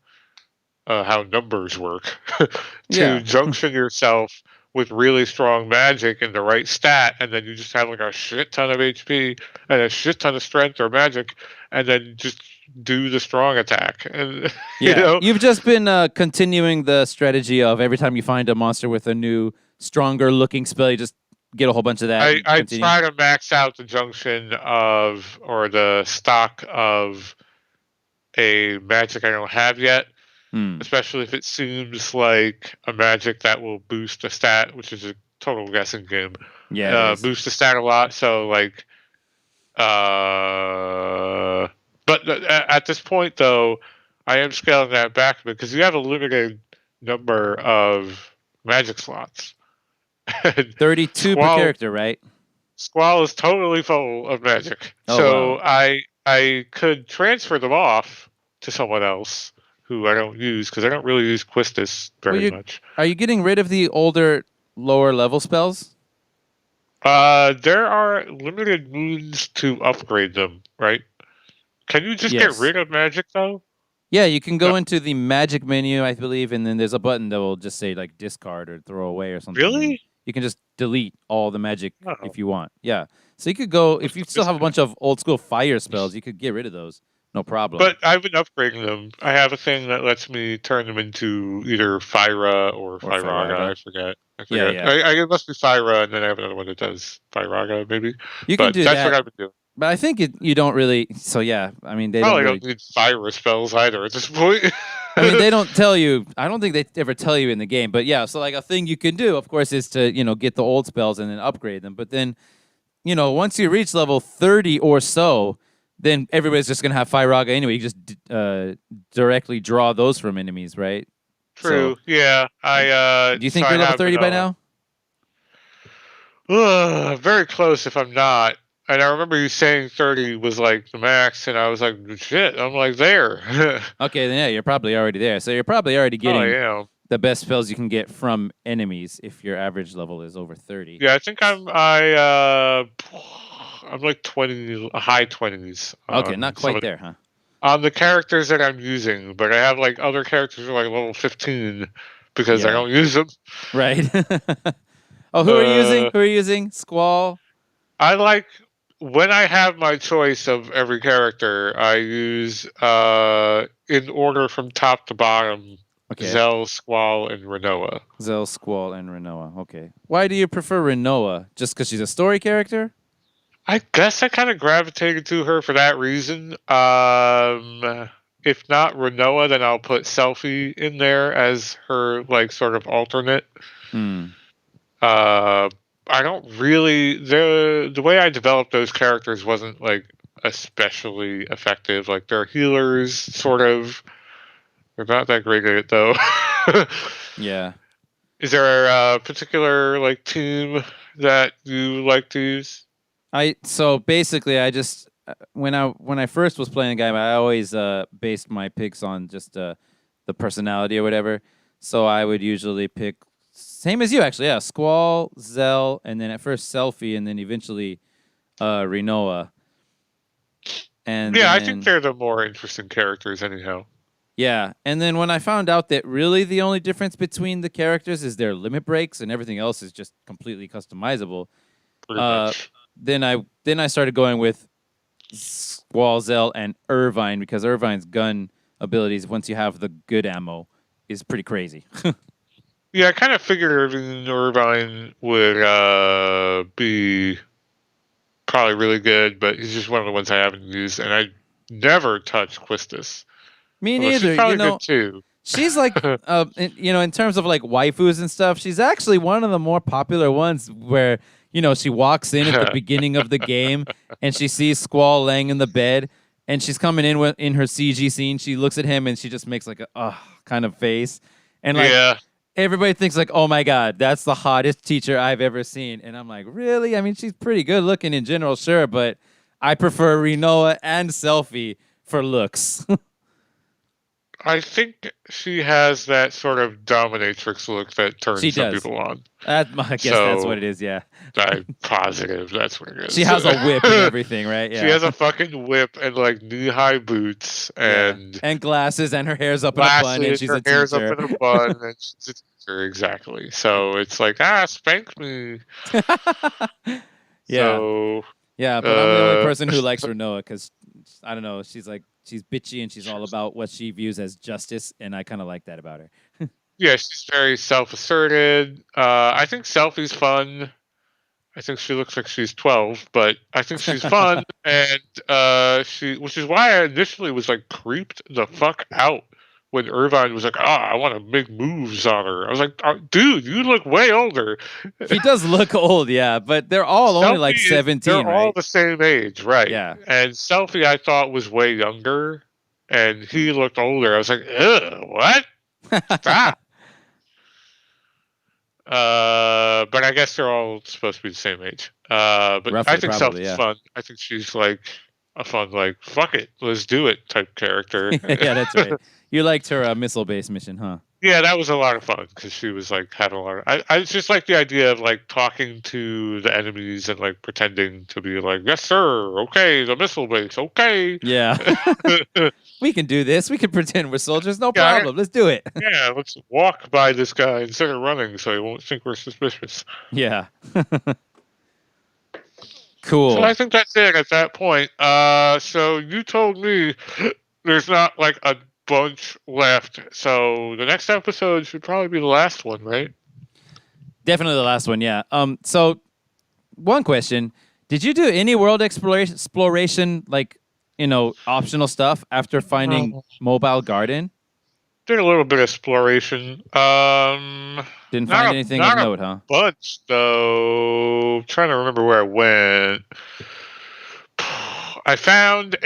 S2: how numbers work to
S1: Yeah.
S2: junction yourself with really strong magic and the right stat, and then you just have like a shit ton of HP and a shit ton of strength or magic, and then just do the strong attack. And you
S1: Yeah.
S2: know,
S1: You've just been continuing the strategy of every time you find a monster with a new, stronger looking spell, you just get a whole bunch of that and
S2: I
S1: continue.
S2: try to max out the junction of or the stock of a magic I don't have yet,
S1: Hmm.
S2: especially if it seems like a magic that will boost a stat, which is a total guessing game.
S1: Yeah, it is.
S2: Boost the stat a lot. So like, uh, but at this point though, I am scaling that back because you have a limited number of magic slots. And
S1: 32 per
S2: Squall
S1: character, right?
S2: Squall is totally full of magic.
S1: Oh,
S2: So
S1: wow.
S2: I could transfer them off to someone else who I don't use because I don't really use Quistis
S1: Well,
S2: very much.
S1: are you getting rid of the older, lower level spells?
S2: There are limited moons to upgrade them, right? Can you just get
S1: Yes.
S2: rid of magic though?
S1: Yeah, you can
S2: No,
S1: go into the magic menu, I believe, and then there's a button that will just say like discard or throw away or something, and
S2: really?
S1: you can just delete all the magic
S2: Oh,
S1: if you want. Yeah, so you could go if
S2: what's
S1: you
S2: the
S1: still have a
S2: discount?
S1: bunch of old school fire spells, you could get rid of those, no problem.
S2: But I've been upgrading them. I have a thing that lets me turn them into either Fyra or
S1: Or
S2: Fyraga.
S1: Firaga.
S2: I forget. I
S1: Yeah,
S2: forget.
S1: yeah,
S2: It must be Fyra, and then I have another one that does Fyraga, maybe.
S1: you can
S2: But
S1: do
S2: that's what
S1: that,
S2: I've been doing.
S1: but I think you don't really. So yeah, I mean they don't
S2: Probably
S1: really.
S2: don't need Fyra spells either at this point.
S1: I mean, they don't tell you. I don't think they ever tell you in the game. But yeah, so like a thing you can do, of course, is to get the old spells and then upgrade them. But then once you reach level 30 or so, then everybody's just gonna have Firaga anyway. You just directly draw those from enemies, right? So,
S2: True. Yeah.
S1: do you
S2: So
S1: think
S2: I
S1: you're level
S2: have been
S1: 30 by now?
S2: very close if I'm not. And I remember you saying 30 was like the max, and I was like, shit, I'm like there.
S1: Okay, then yeah, you're probably already there. So you're probably already
S2: Oh, I
S1: getting
S2: am.
S1: the best spells you can get from enemies if your average level is over 30.
S2: Yeah, I think I'm like 20, high 20s
S1: Okay,
S2: on
S1: not
S2: some
S1: quite
S2: of
S1: there, huh?
S2: on the characters that I'm using, but I have like other characters who are like level 15 because I
S1: Yeah.
S2: don't use them.
S1: Right. Oh, who are you using?
S2: Uh,
S1: Who are you using? Squall.
S2: I like when I have my choice of every character, I use in order from top to bottom
S1: Okay.
S2: Zell, Squall, and Renoa.
S1: Zell, Squall, and Renoa. Okay. Why do you prefer Renoa? Just because she's a story character?
S2: I guess I kind of gravitated to her for that reason. If not Renoa, then I'll put Selfie in there as her like sort of alternate.
S1: Hmm.
S2: Uh, I don't really the way I developed those characters wasn't like especially effective. Like they're healers, sort of. They're not that great at it though.
S1: Yeah.
S2: Is there a particular like team that you like to use?
S1: So basically I just when I first was playing a game, I always based my picks on just the personality or whatever. So I would usually pick same as you actually, yeah, Squall, Zell, and then at first Selfie, and then eventually Renoa. And
S2: Yeah, I think
S1: then
S2: they're the more interesting characters anyhow.
S1: yeah, and then when I found out that really the only difference between the characters is their limit breaks and everything else is just completely customizable,
S2: Pretty
S1: uh,
S2: much.
S1: then I started going with Squall, Zell, and Irvine because Irvine's gun abilities, once you have the good ammo, is pretty crazy.
S2: Yeah, I kind of figured Irvine would be probably really good, but he's just one of the ones I haven't used, and I never touched Quistis.
S1: Me
S2: Although she's
S1: neither.
S2: probably good too.
S1: She's like, in terms of like waifus and stuff, she's actually one of the more popular ones where, she walks in at the beginning of the game and she sees Squall laying in the bed and she's coming in her CG scene. She looks at him and she just makes like a kind of face. And like
S2: Yeah,
S1: everybody thinks like, oh my God, that's the hottest teacher I've ever seen. And I'm like, really? I mean, she's pretty good looking in general, sure. But I prefer Rinoa and Selfie for looks.
S2: I think she has that sort of dominatrix look that
S1: She
S2: turns some
S1: does.
S2: people on.
S1: I guess that's what it is. Yeah.
S2: I'm positive that's what it is.
S1: She has a whip and everything, right?
S2: She
S1: Yeah.
S2: has a fucking whip and like knee-high boots and
S1: and glasses, and her hair's up in a bun, and
S2: glasses.
S1: she's
S2: Her
S1: a
S2: hair's up
S1: teacher.
S2: in a bun, and she's a teacher, exactly. So it's like, spank me.
S1: yeah.
S2: So,
S1: Yeah, but I'm the only
S2: uh,
S1: person who likes Renoa because I don't know. She's bitchy and she's all about what she views as justice, and I kind of like that about her.
S2: yeah, she's very self-asserted. I think Selfie's fun. I think she looks like she's 12, but I think she's fun, and which is why I initially was like creeped the fuck out when Irvine was like, I want to make moves on her. I was like, dude, you look way older.
S1: She does look old, yeah, but they're all only like 17,
S2: they're all
S1: right?
S2: the same age, right?
S1: Yeah.
S2: And Selfie, I thought was way younger, and he looked older. I was like, ugh, what? Stop. But I guess they're all supposed to be the same age. But
S1: Roughly,
S2: I think
S1: probably,
S2: Selfie's
S1: yeah.
S2: fun. I think she's like a fun, like, fuck it, let's do it type character.
S1: yeah, that's right. You liked her missile-based mission, huh?
S2: Yeah, that was a lot of fun because she was like having a lot of. I just like the idea of like talking to the enemies and like pretending to be like, yes, sir, okay, the missile base, okay.
S1: Yeah. we can do this. We can pretend we're soldiers. No problem. Let's do it.
S2: Yeah, let's walk by this guy instead of running so he won't think we're suspicious.
S1: Yeah. Cool.
S2: So I think that's it at that point. So you told me there's not like a bunch left. So the next episode should probably be the last one, right?
S1: Definitely the last one, yeah. So one question. Did you do any world exploration like, optional stuff after finding Mobile Garden?
S2: Did a little bit of exploration.
S1: Didn't find anything of note, huh?
S2: Bunch though. Trying to remember where I went. I found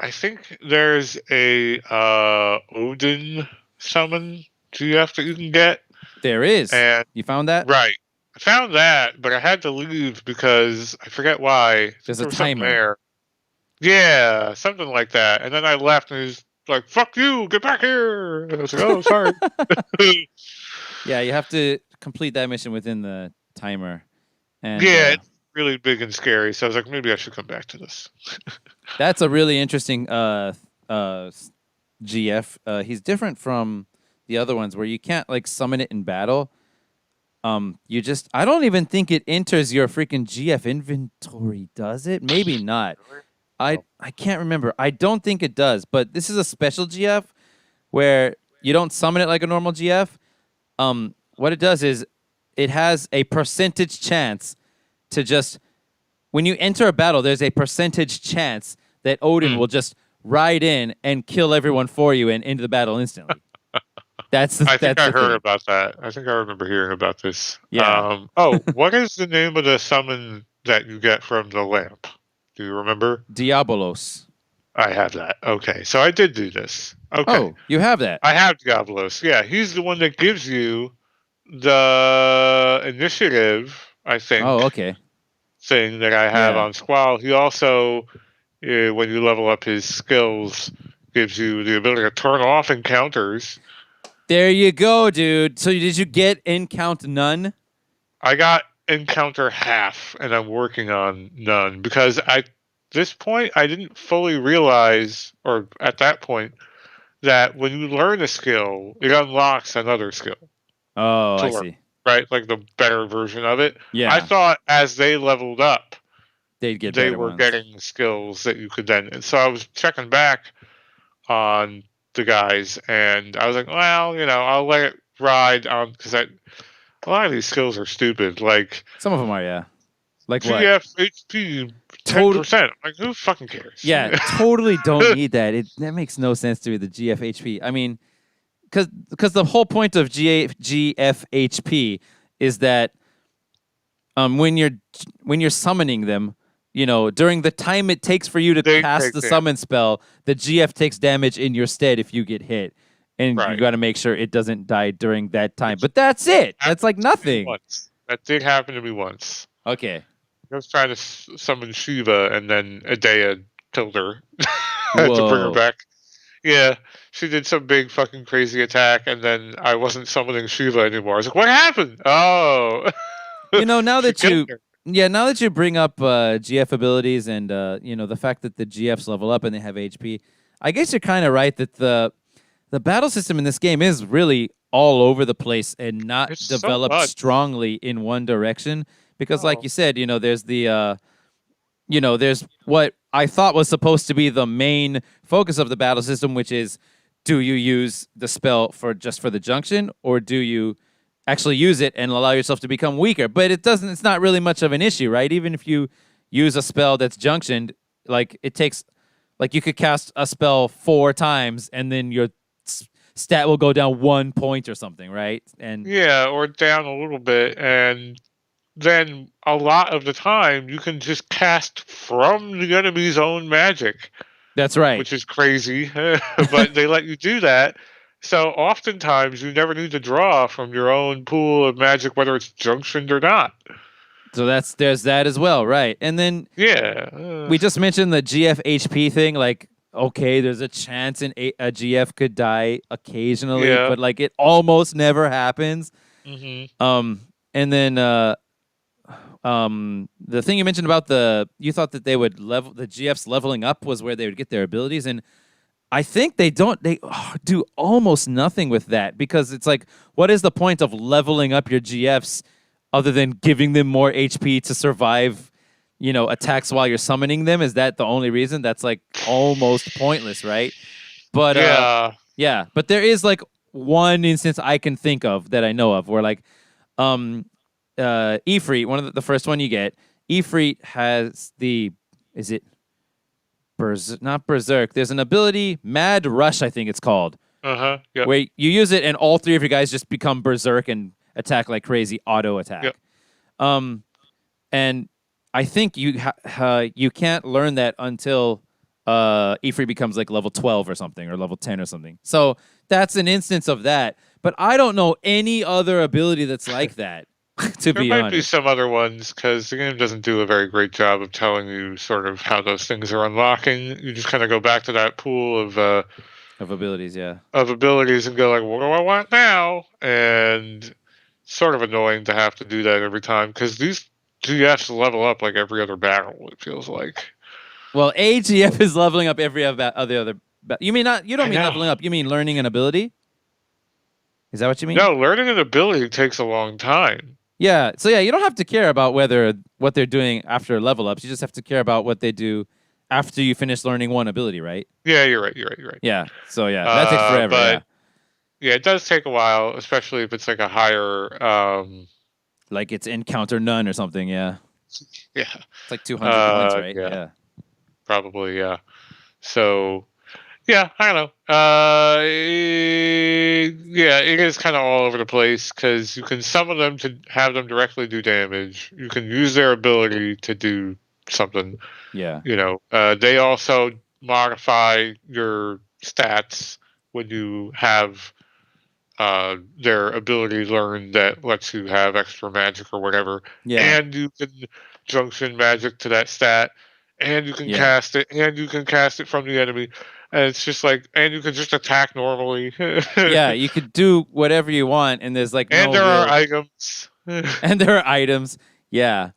S2: I think there's a Odin summon GF that you can get.
S1: There is.
S2: And
S1: you found that?
S2: Right. I found that, but I had to leave because I forget why.
S1: There's a timer.
S2: There. Yeah, something like that. And then I left and he's like, fuck you, get back here. And I was like, oh, sorry.
S1: Yeah, you have to complete that mission within the timer. And,
S2: yeah, it's really big and scary. So I was like, maybe I should come back to this.
S1: That's a really interesting GF. He's different from the other ones where you can't like summon it in battle. I don't even think it enters your freaking GF inventory, does it? Maybe not. I can't remember. I don't think it does, but this is a special GF where you don't summon it like a normal GF. What it does is it has a percentage chance to just, when you enter a battle, there's a percentage chance that Odin will just ride in and kill everyone for you and into the battle instantly. I
S2: think I heard about that. I think I remember hearing about this.
S1: Yeah.
S2: What is the name of the summon that you get from the lamp? Do you remember?
S1: Diabolos.
S2: I have that. Okay, so I did do this. Okay.
S1: Oh, you have that?
S2: I have Diabolos. Yeah, he's the one that gives you the initiative, I think.
S1: Oh, okay.
S2: Thing that I have on Squall. He also, when you level up his skills, gives you the ability to turn off encounters.
S1: There you go, dude. So did you get Encount None?
S2: I got Encounter half, and I'm working on None because at this point I didn't fully realize, or at that point, that when you learn a skill, it unlocks another skill.
S1: Oh, I see.
S2: Right, like the better version of it.
S1: Yeah.
S2: I thought as they leveled up,
S1: they were
S2: ones. Getting skills that you could then. And so I was checking back on the guys, and I was like, well, I'll let it ride on because a lot of these skills are stupid. Like
S1: some of them are, yeah. Like what?
S2: GF HP 10%. Like who fucking cares?
S1: Yeah, totally don't need that. That makes no sense to me. The GF HP. I mean, because the whole point of GF HP is that when you're summoning them, during the time it takes for you to cast the summon spell, the GF takes damage in your stead if you get hit. And you got to make sure it doesn't die during that time. But that's it. That's like nothing.
S2: That did happen to me once.
S1: Okay.
S2: I was trying to summon Shiva, and then Adea killed her. I had to bring her
S1: Whoa.
S2: back. Yeah, she did some big fucking crazy attack, and then I wasn't summoning Shiva anymore. I was like, "What happened?" Oh,
S1: You know, now
S2: she
S1: that
S2: killed
S1: you,
S2: her.
S1: yeah, now that you bring up GF abilities and the fact that the GFs level up and they have HP, I guess you're kind of right that the battle system in this game is really all over the place and not
S2: It's so
S1: developed
S2: much.
S1: strongly in one direction. Because, like
S2: Oh,
S1: you said, there's there's what I thought was supposed to be the main focus of the battle system, which is, do you use the spell for just for the junction, or do you actually use it and allow yourself to become weaker? But it doesn't. It's not really much of an issue, right? Even if you use a spell that's junctioned, like it takes, like you could cast a spell 4 times, and then your stat will go down 1 point or something, right? And
S2: yeah, or down a little bit, and then a lot of the time you can just cast from the enemy's own magic,
S1: that's right.
S2: which is crazy, but they let you do that. So oftentimes you never need to draw from your own pool of magic, whether it's junctioned or not.
S1: So there's that as well, right? And then
S2: Yeah.
S1: we just mentioned the GF thing. Like, okay, there's a chance a GF could die occasionally,
S2: Yeah.
S1: but like it almost never happens.
S2: Hmm.
S1: And then the thing you mentioned about you thought that they would level the GFs leveling up was where they would get their abilities, and I think they don't. They do almost nothing with that because it's like, what is the point of leveling up your GFs other than giving them more HP to survive, attacks while you're summoning them? Is that the only reason? That's like almost pointless, right? But
S2: Yeah.
S1: yeah. But there is like one instance I can think of that I know of where like, um, Ifrit, one of the first one you get, Ifrit has is it not Berserk. There's an ability, Mad Rush, I think it's called,
S2: Uh-huh. Yep.
S1: where you use it and all three of your guys just become Berserk and attack like crazy, auto attack.
S2: Yep.
S1: Um, and I think you can't learn that until Ifrit becomes like level 12 or something, or level 10 or something. So that's an instance of that. But I don't know any other ability that's like that, to
S2: There
S1: be
S2: might be
S1: honest.
S2: some other ones because the game doesn't do a very great job of telling you sort of how those things are unlocking. You just kind of go back to that pool
S1: Of abilities, yeah.
S2: of abilities and go like, "What do I want now?" And sort of annoying to have to do that every time because these GFs level up like every other battle. It feels like.
S1: Well, AGF is leveling up every other. You mean not? You don't
S2: I
S1: mean
S2: know.
S1: leveling up. You mean learning an ability? Is that what you mean?
S2: No, learning an ability takes a long time.
S1: Yeah. So yeah, you don't have to care about what they're doing after level ups. You just have to care about what they do after you finish learning one ability, right?
S2: Yeah, you're right. You're right. You're right.
S1: Yeah. So yeah, that takes forever. Yeah.
S2: But yeah, it does take a while, especially if it's like a higher.
S1: Like it's encounter none or something. Yeah.
S2: Yeah.
S1: It's like 200 points, right?
S2: Yeah.
S1: Yeah.
S2: Probably. Yeah. So yeah, I don't know. Yeah, it is kind of all over the place because you can summon them to have them directly do damage. You can use their ability to do something.
S1: Yeah.
S2: They also modify your stats when you have their ability learned that lets you have extra magic or whatever,
S1: Yeah.
S2: and you can junction magic to that stat, and you can
S1: Yeah.
S2: cast it, and you can cast it from the enemy, and it's just like, and you can just attack normally,
S1: Yeah. You could do whatever you want, and there's like
S2: and
S1: no
S2: there are
S1: real.
S2: items
S1: And there are items. Yeah.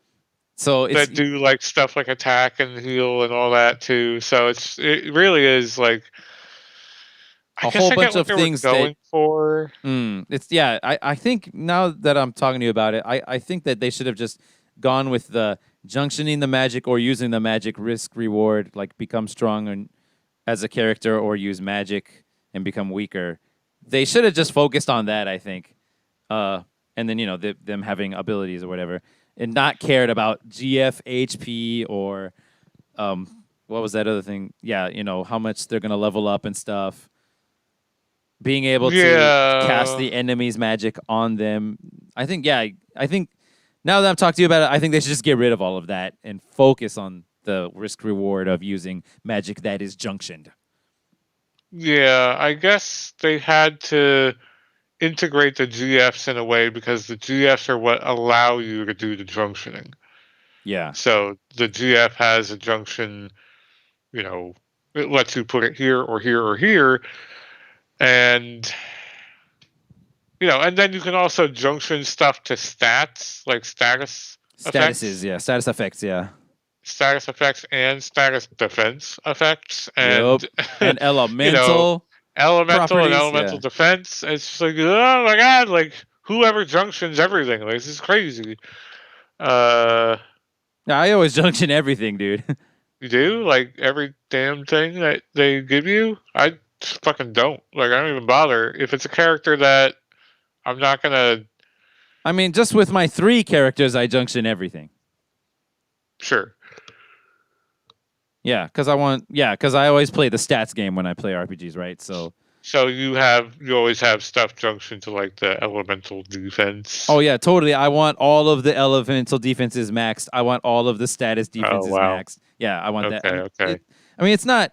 S1: So it's
S2: that do like stuff like attack and heal and all that too. So it really is like, I
S1: a
S2: guess
S1: whole
S2: I get
S1: bunch
S2: what
S1: of
S2: they were
S1: things that
S2: going for.
S1: It's yeah. I think now that I'm talking to you about it, I think that they should have just gone with the junctioning the magic or using the magic risk reward, like become strong and as a character or use magic and become weaker. They should have just focused on that, I think. And then them having abilities or whatever, and not cared about GF HP or what was that other thing? Yeah, how much they're gonna level up and stuff, being able to cast
S2: Yeah.
S1: the enemy's magic on them. I think, yeah, I think now that I'm talking to you about it, I think they should just get rid of all of that and focus on the risk reward of using magic that is junctioned.
S2: Yeah, I guess they had to integrate the GFs in a way because the GFs are what allow you to do the junctioning.
S1: Yeah.
S2: So the GF has a junction, it lets you put it here or here or here, and and then you can also junction stuff to stats like
S1: Statuses, yeah. Status effects, yeah.
S2: status effects and status defense effects,
S1: Yep.
S2: and
S1: And
S2: you know,
S1: elemental
S2: elemental and
S1: properties,
S2: elemental
S1: yeah.
S2: defense. It's just like, oh my god, like whoever junctions everything, like this is crazy. Uh,
S1: Yeah, I always junction everything, dude.
S2: you do like every damn thing that they give you. I just fucking don't. Like I don't even bother if it's a character that I'm not gonna.
S1: I mean, just with my 3 characters, I junction everything.
S2: Sure.
S1: Yeah, because I always play the stats game when I play RPGs, right?
S2: So you always have stuff junction to like the elemental defense.
S1: Oh yeah, totally. I want all of the elemental defenses maxed. I want all of the status defenses
S2: wow.
S1: maxed. Yeah, I want that.
S2: Okay.
S1: It's not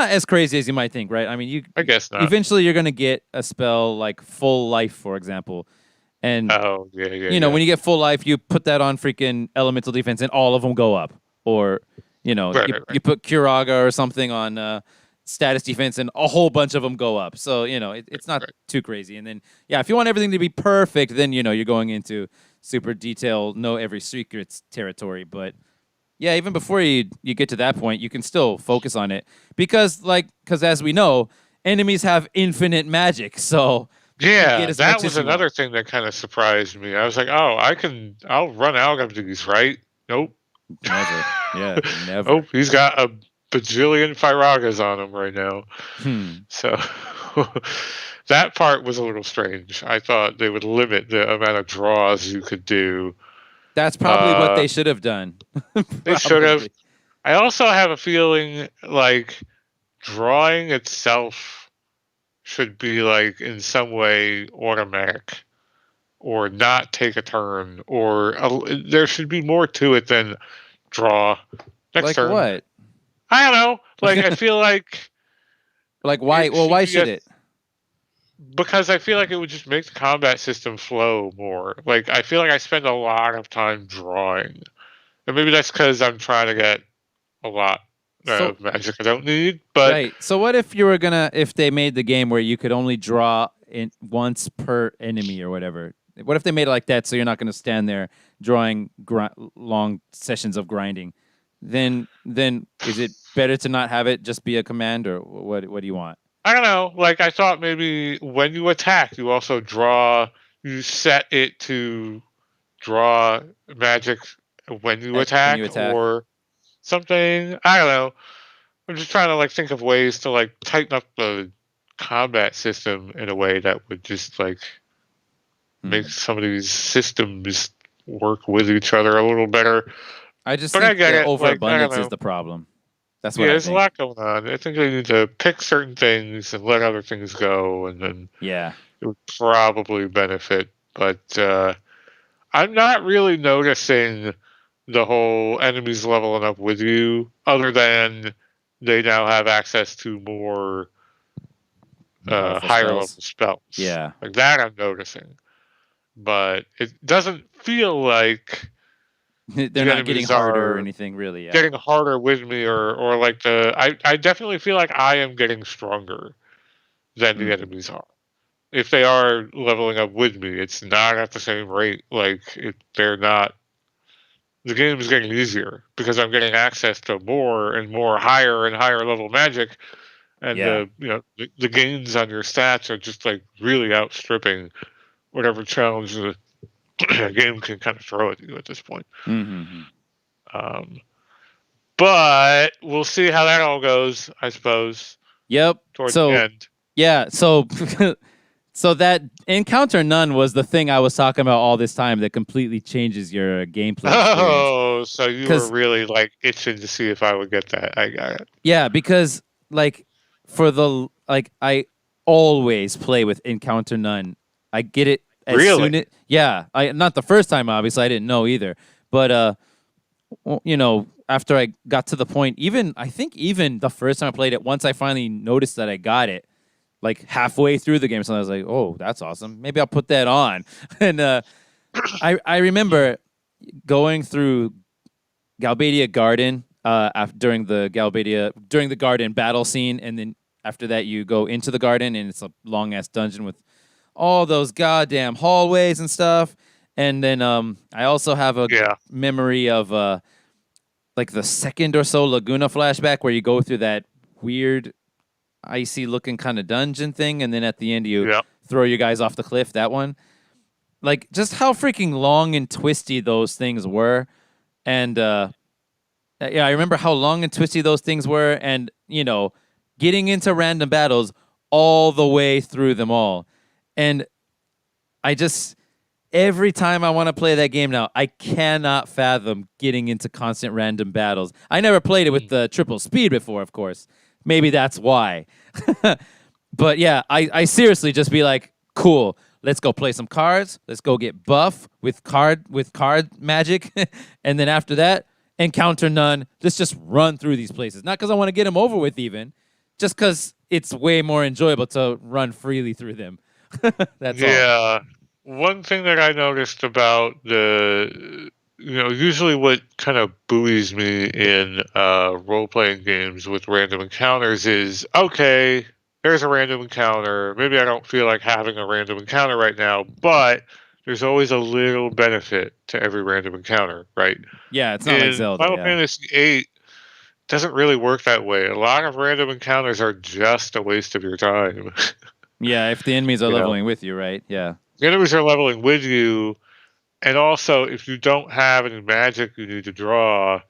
S1: as crazy as you might think, right? I mean,
S2: I guess not.
S1: eventually you're gonna get a spell like full life, for example, and
S2: Oh yeah.
S1: when you get full life, you put that on freaking elemental defense, and all of them go up. Or
S2: Right.
S1: you put Curaga or something on status defense, and a whole bunch of them go up. So it's not too crazy. And then if you want everything to be perfect, then you're going into super detailed, know every secrets territory. But yeah, even before you get to that point, you can still focus on it because as we know, enemies have infinite magic. So
S2: yeah, that was another thing that kind of surprised me. I was like, oh, I'll run out of these, right? Nope.
S1: Never. Yeah, never.
S2: Oh, he's got a bajillion Fyragas on him right now. So that part was a little strange. I thought they would limit the amount of draws you could do.
S1: That's probably what they should have done.
S2: They should have. I also have a feeling like drawing itself should be like in some way automatic or not take a turn or there should be more to it than draw next
S1: like
S2: turn.
S1: What?
S2: I don't know. Like I feel like
S1: why? Well, why should it?
S2: Because I feel like it would just make the combat system flow more. Like I feel like I spend a lot of time drawing, and maybe that's because I'm trying to get a lot of magic I don't need. But
S1: right. So what if if they made the game where you could only draw in once per enemy or whatever? What if they made it like that so you're not going to stand there drawing long sessions of grinding? Then is it better to not have it just be a command, or what do you want?
S2: I don't know. Like I thought maybe when you attack, you also you set it to draw magic when you attack or something. I don't know. I'm just trying to like think of ways to like tighten up the combat system in a way that would just like make some of these systems work with each other a little better.
S1: I just think the overabundance is the problem. That's what I think.
S2: There's a lot going on. I think they need to pick certain things and let other things go, and then it would probably benefit. But I'm not really noticing the whole enemies leveling up with you, other than they now have access to more higher level spells.
S1: Yeah,
S2: like that I'm noticing. But it doesn't feel like
S1: they're not getting harder or anything, really. Yeah.
S2: Getting harder with me, or like I definitely feel like I am getting stronger than the enemies are. If they are leveling up with me, it's not at the same rate. Like they're not. The game is getting easier because I'm getting access to more and more higher and higher level magic, and the gains on your stats are just like really outstripping whatever challenge the game can kind of throw at you at this point. But we'll see how that all goes, I suppose.
S1: Yep.
S2: Towards the end.
S1: Yeah. So that encounter none was the thing I was talking about all this time that completely changes your gameplay experience.
S2: Oh, so you were really like itching to see if I would get that. I got it.
S1: Yeah, because like I always play with encounter none. I get it as soon as not the first time, obviously I didn't know either. But after I got to the point, I think even the first time I played it, once I finally noticed that I got it, like halfway through the game, so I was like, "Oh, that's awesome! Maybe I'll put that on." And I remember going through Galbadia Garden during the garden battle scene, and then after that you go into the garden, and it's a long ass dungeon with all those goddamn hallways and stuff. And then I also have a
S2: Yeah.
S1: memory of like the second or so Laguna flashback where you go through that weird icy looking kind of dungeon thing, and then at the end you
S2: Yeah.
S1: throw your guys off the cliff. That one, like just how freaking long and twisty those things were, and yeah, I remember how long and twisty those things were, and getting into random battles all the way through them all, and I just every time I want to play that game now, I cannot fathom getting into constant random battles. I never played it with the triple speed before, of course. Maybe that's why. But yeah, I seriously just be like, cool, let's go play some cards. Let's go get buff with card magic. And then after that, encounter none. Let's just run through these places. Not because I want to get them over with even, just because it's way more enjoyable to run freely through them. That's all.
S2: Yeah. One thing that I noticed about usually what kind of buoys me in role-playing games with random encounters is, okay, there's a random encounter. Maybe I don't feel like having a random encounter right now, but there's always a little benefit to every random encounter, right?
S1: Yeah, it's not like Zelda.
S2: Final
S1: Yeah.
S2: Fantasy VIII doesn't really work that way. A lot of random encounters are just a waste of your time.
S1: Yeah, if the enemies are leveling with you, right? Yeah.
S2: The enemies are leveling with you, and also if you don't have any magic you need to draw,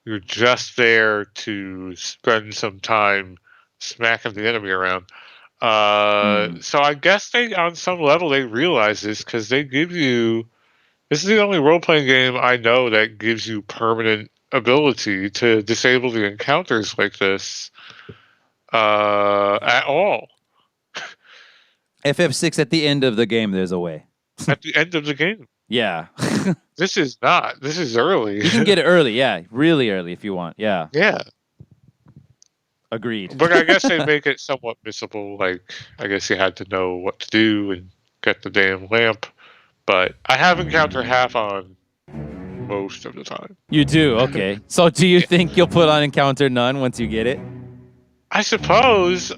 S2: you're just there to spend some time smacking the enemy around. So I guess on some level, they realize this because they give you. This is the only role-playing game I know that gives you permanent ability to disable the encounters like this at all.
S1: FF6 at the end of the game, there's a way.
S2: At the end of the game.
S1: Yeah.
S2: This is not. This is early.
S1: You can get it early, yeah. Really early if you want. Yeah.
S2: Yeah.
S1: Agreed.
S2: But I guess they make it somewhat missable. Like, I guess you had to know what to do and get the damn lamp. But I have encounter half on most of the time.
S1: You do? Okay. So do you think you'll put on encounter none once you get it?
S2: I suppose.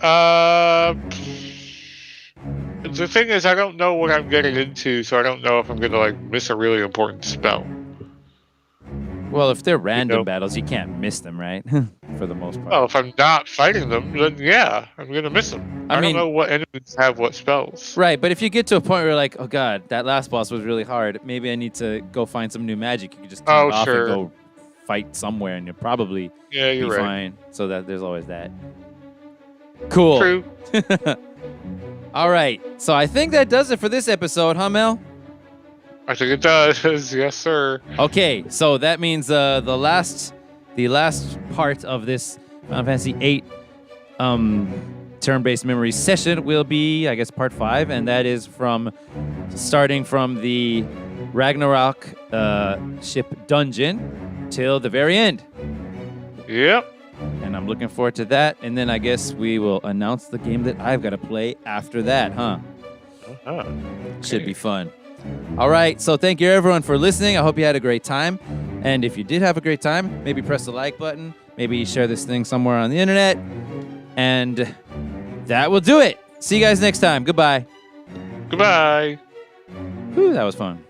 S2: The thing is, I don't know what I'm getting into, so I don't know if I'm going to like miss a really important spell.
S1: Well, if they're random battles, you can't miss them, right? For the most part.
S2: Well, if I'm not fighting them, then yeah, I'm going to miss them. I don't know what enemies have what spells.
S1: Right, but if you get to a point where you're like, oh god, that last boss was really hard, maybe I need to go find some new magic, you can just turn it off and go fight somewhere, and you'll probably be fine. So that there's always that. Cool.
S2: True.
S1: All right, so I think that does it for this episode, huh, Mel?
S2: I think it does. Yes, sir.
S1: Okay, so that means the last part of this Final Fantasy VIII turn-based memory session will be, I guess, part 5, and that is starting from the Ragnarok ship dungeon till the very end.
S2: Yep.
S1: And I'm looking forward to that. And then I guess we will announce the game that I've got to play after that, huh?
S2: Okay.
S1: Should be fun. All right. So thank you, everyone, for listening. I hope you had a great time. And if you did have a great time, maybe press the like button. Maybe share this thing somewhere on the internet. And that will do it. See you guys next time. Goodbye.
S2: Goodbye.
S1: Whew, that was fun.